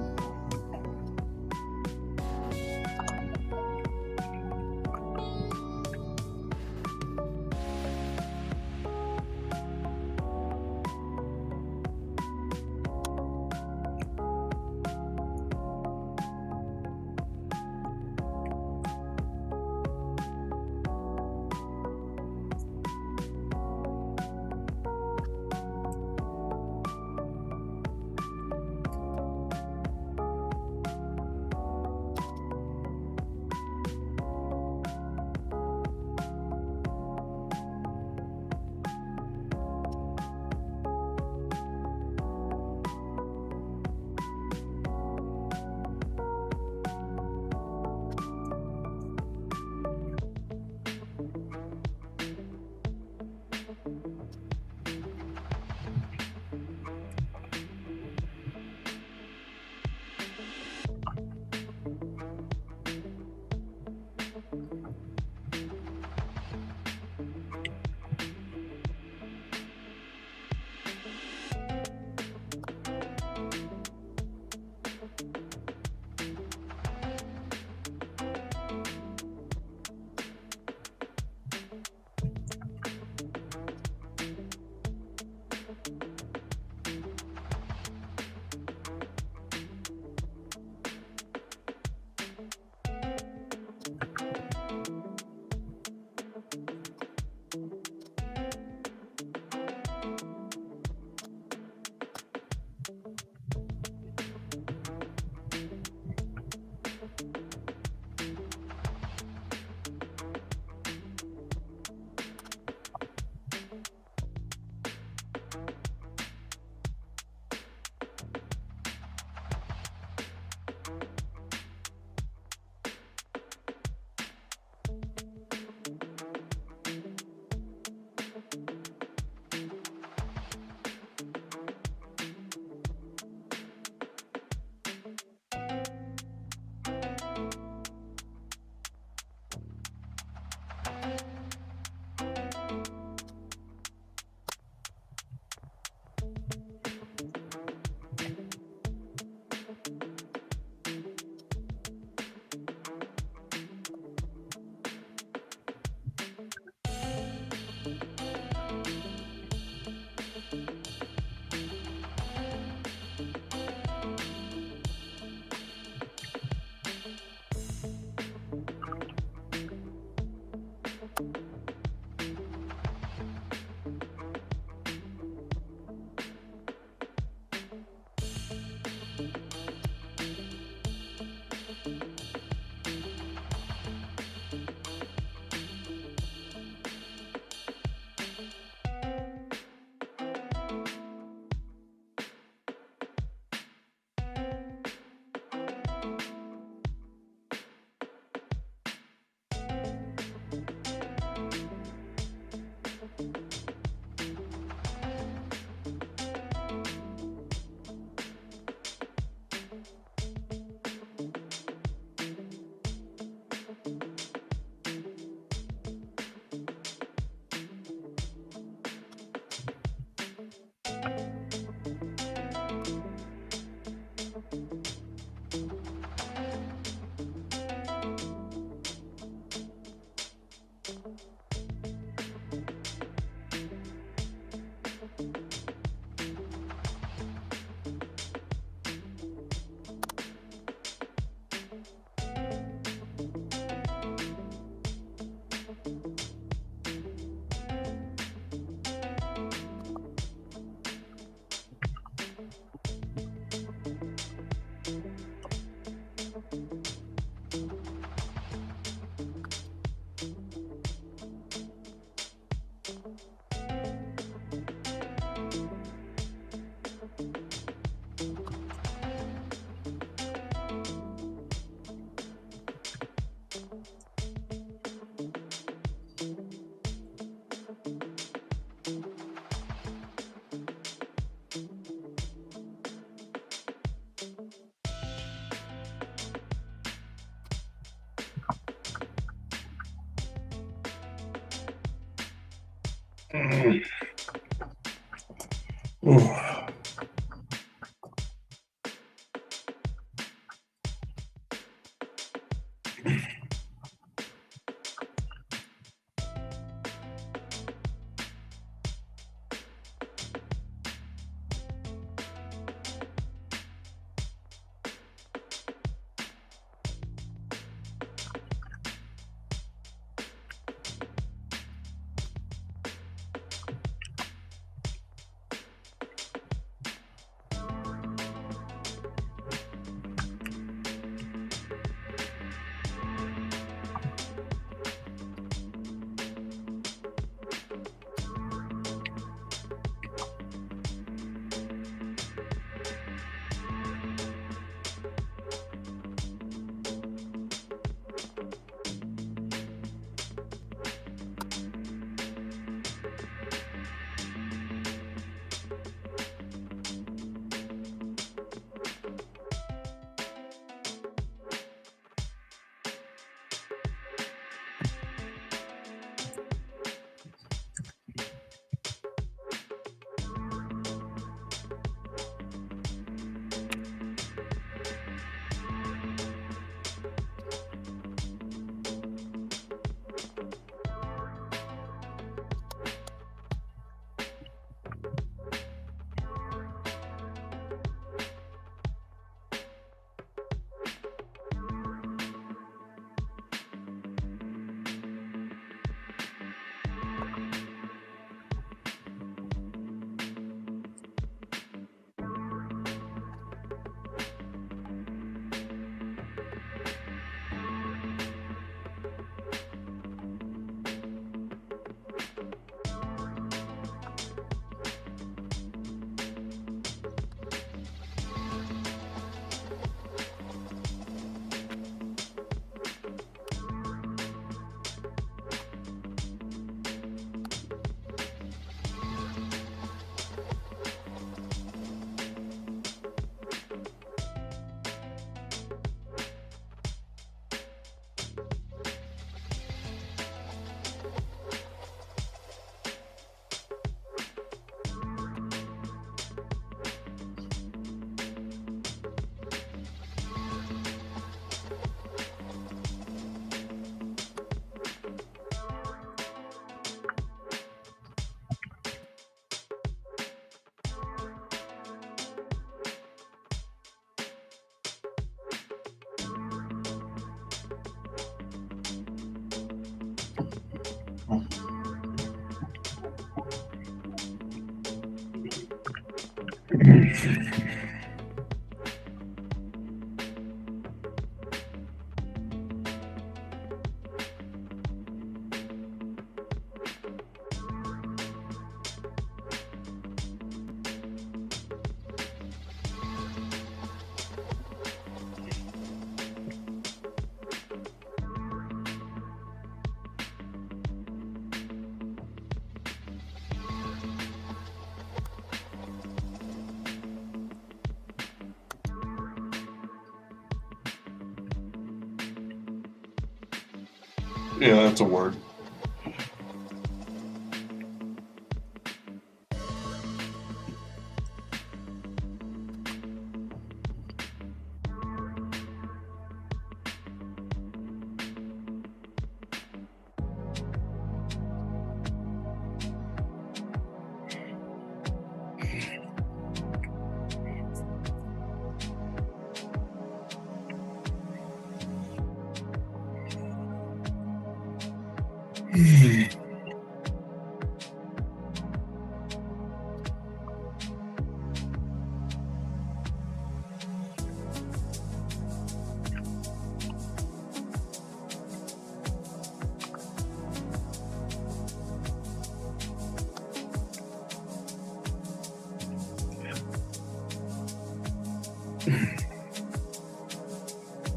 Speaker 1: Yeah, that's a word.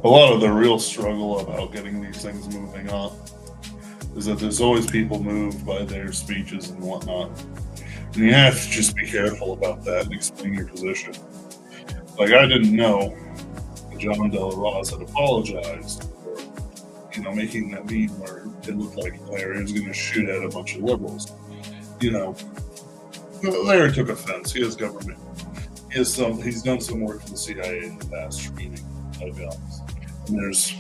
Speaker 1: A lot of the real struggle about getting these things moving on is that there's always people moved by their speeches and whatnot. And you have to just be careful about that and explain your position. Like, I didn't know that John Del Ross had apologized for, making that meme where it looked like Larry was going to shoot at a bunch of liberals. Larry took offense. He has government. He's done some work for the CIA in the past, training guns. And there's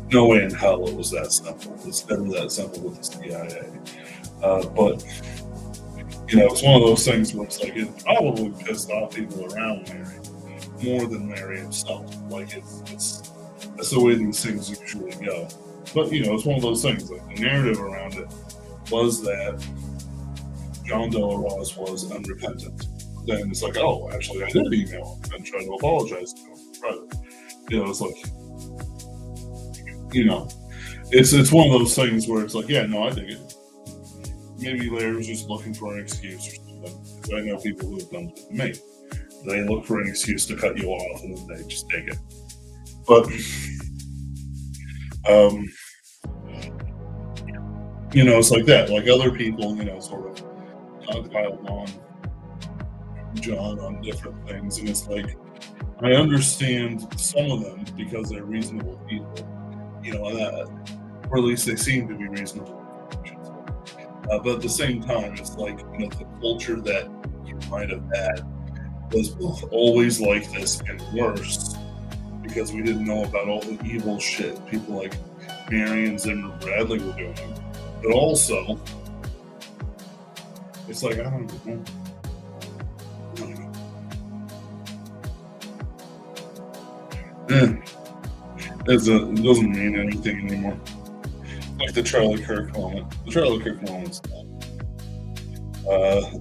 Speaker 1: no way in hell it was that simple. It's never that simple with the CIA. But it's one of those things where it's like it probably pissed off people around Larry more than Larry himself. Like that's the way these things usually go. But it's one of those things. Like the narrative around it was that John Del Ross was unrepentant. Then it's like, oh, actually, I did email him and try to apologize to him. Right? It's like, it's one of those things where it's like, yeah, no, I dig it. Maybe Larry was just looking for an excuse or something. Because I know people who have done it to me. They look for an excuse to cut you off, and then they just take it. But, it's like that. Like other people, sort of piled on John on different things, and it's like I understand some of them because they're reasonable people, or at least they seem to be reasonable. But at the same time, it's like the culture that you might have had was always like this and worse because we didn't know about all the evil shit people like Marion Zimmer Bradley were doing. But also, it's like I don't know. It doesn't mean anything anymore. Like the Charlie Kirk moment. The Charlie Kirk moment's done.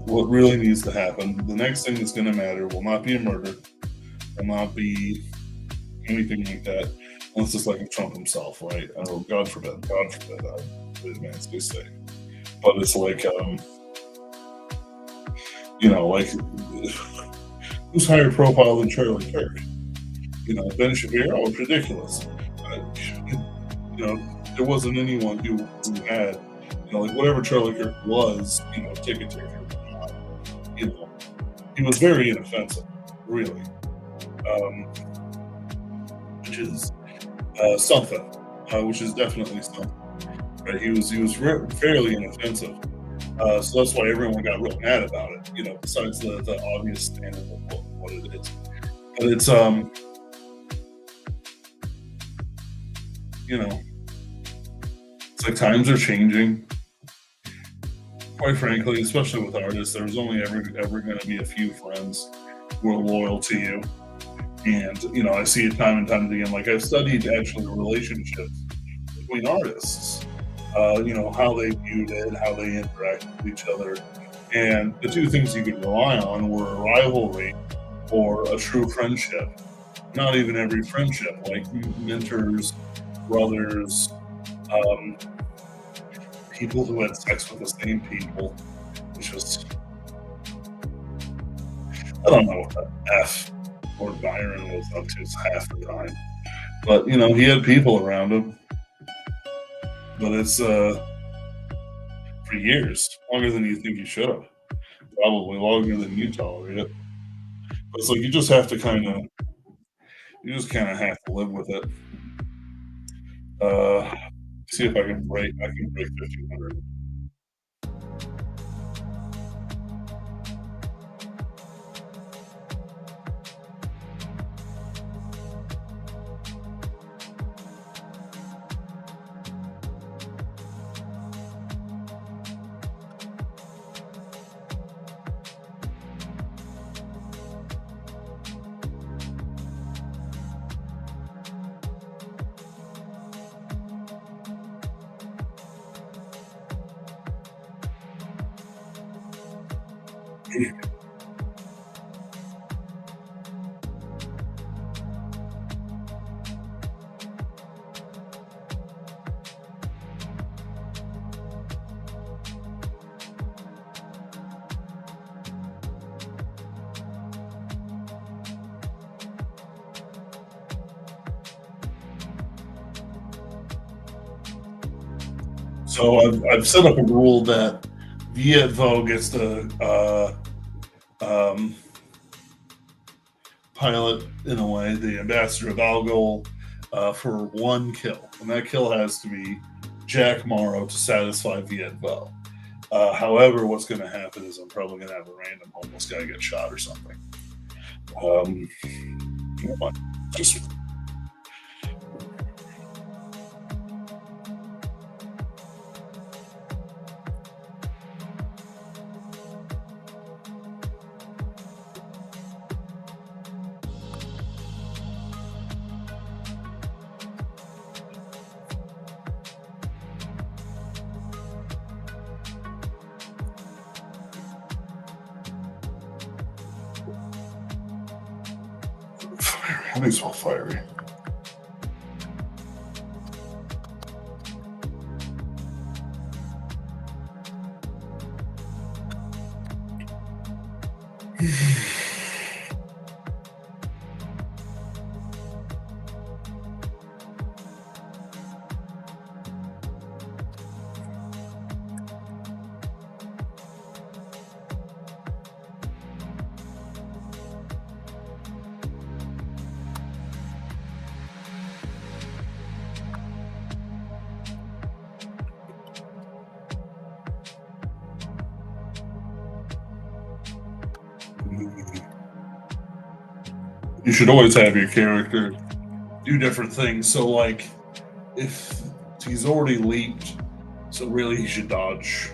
Speaker 1: What really needs to happen, the next thing that's going to matter will not be a murder, will not be anything like that, unless it's like Trump himself, right? Oh, God forbid, advanced, they say. But it's like, like, who's higher profile than Charlie Kirk? Ben Shapiro was ridiculous. There wasn't anyone who had, like whatever Charlie Kirk was, ticket taker. He was very inoffensive, really, which is something, which is definitely something. Right? He was fairly inoffensive, so that's why everyone got real mad about it. Besides the obvious standard of what it is, but it's it's like times are changing. Quite frankly, especially with artists, there's only ever going to be a few friends who are loyal to you. And, I see it time and time again. Like, I've studied actually relationships between artists, how they viewed it, how they interact with each other. And the two things you could rely on were a rivalry or a true friendship. Not even every friendship, like mentors, brothers, people who had sex with the same people. It's just, I don't know what the F or Byron was up to half the time. But, he had people around him. But it's, for years, longer than you think you should have. Probably longer than you tolerate it. But it's like, you just have to kind of have to live with it. See if I can break 1,500. So I've set up a rule that Viet Vo gets to um, pilot, in a way, the ambassador of Algol for one kill, and that kill has to be Jack Morrow to satisfy Viet Vo. However, what's going to happen is I'm probably going to have a random homeless guy get shot or something. Just I think it's all fiery. You should always have your character do different things. So, like, if he's already leaped, so really he should dodge.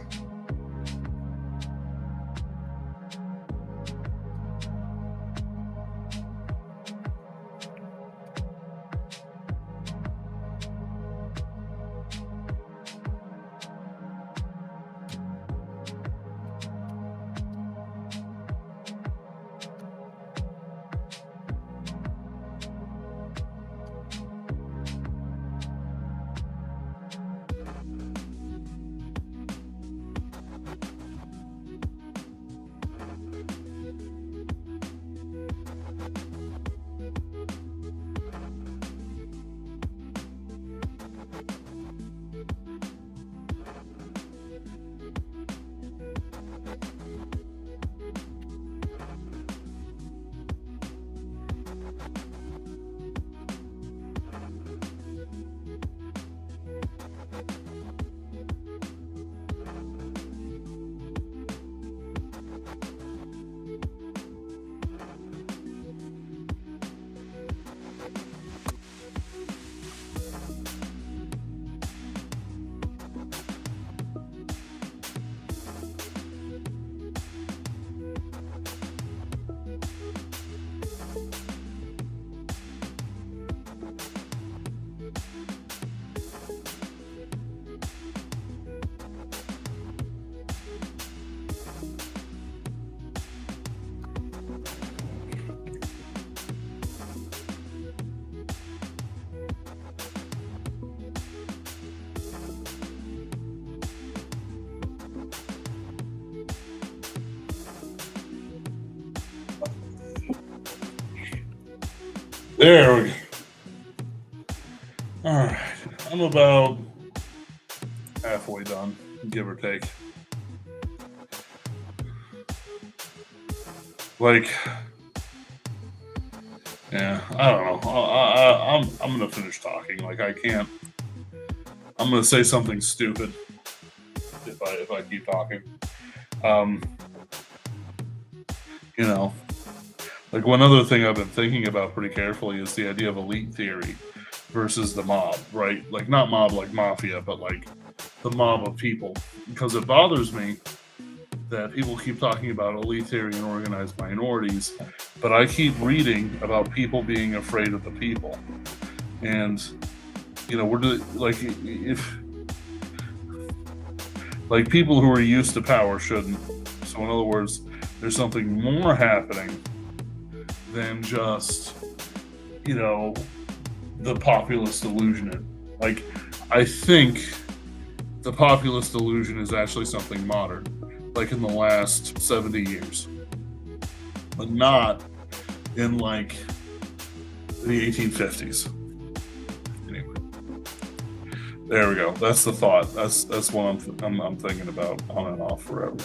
Speaker 1: There we go. All right. I'm about halfway done, give or take. Like, yeah, I don't know. I'm gonna finish talking. Like, I can't. I'm gonna say something stupid if I keep talking. You know, like, one other thing I've been thinking about pretty carefully is the idea of elite theory versus the mob, right? Like, not mob like mafia, but like the mob of people. Because it bothers me that people keep talking about elite theory and organized minorities, but I keep reading about people being afraid of the people. And, you know, like, if, like, people who are used to power shouldn't. So, in other words, There's something more happening than just, the populist delusion. Like, I think the populist delusion is actually something modern, like in the last 70 years, but not in like the 1850s. Anyway, there we go. That's the thought. That's what I'm thinking about on and off forever,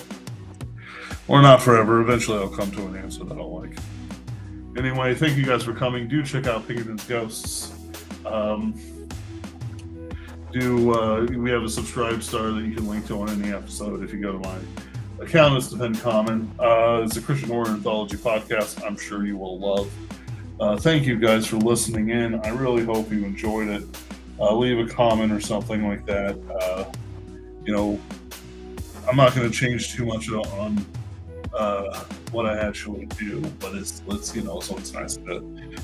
Speaker 1: or not forever. Eventually, I'll come to an answer that I'll like. Anyway, thank you guys for coming. Do check out Pinkerton's Ghosts. We have a subscribe star that you can link to on any episode if you go to my account. It's Defend Common. It's a Christian horror anthology podcast I'm sure you will love. Thank you guys for listening in. I really hope you enjoyed it. Leave a comment or something like that. I'm not going to change too much on what I actually do, but so it's nice to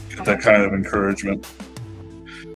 Speaker 1: get that kind of encouragement.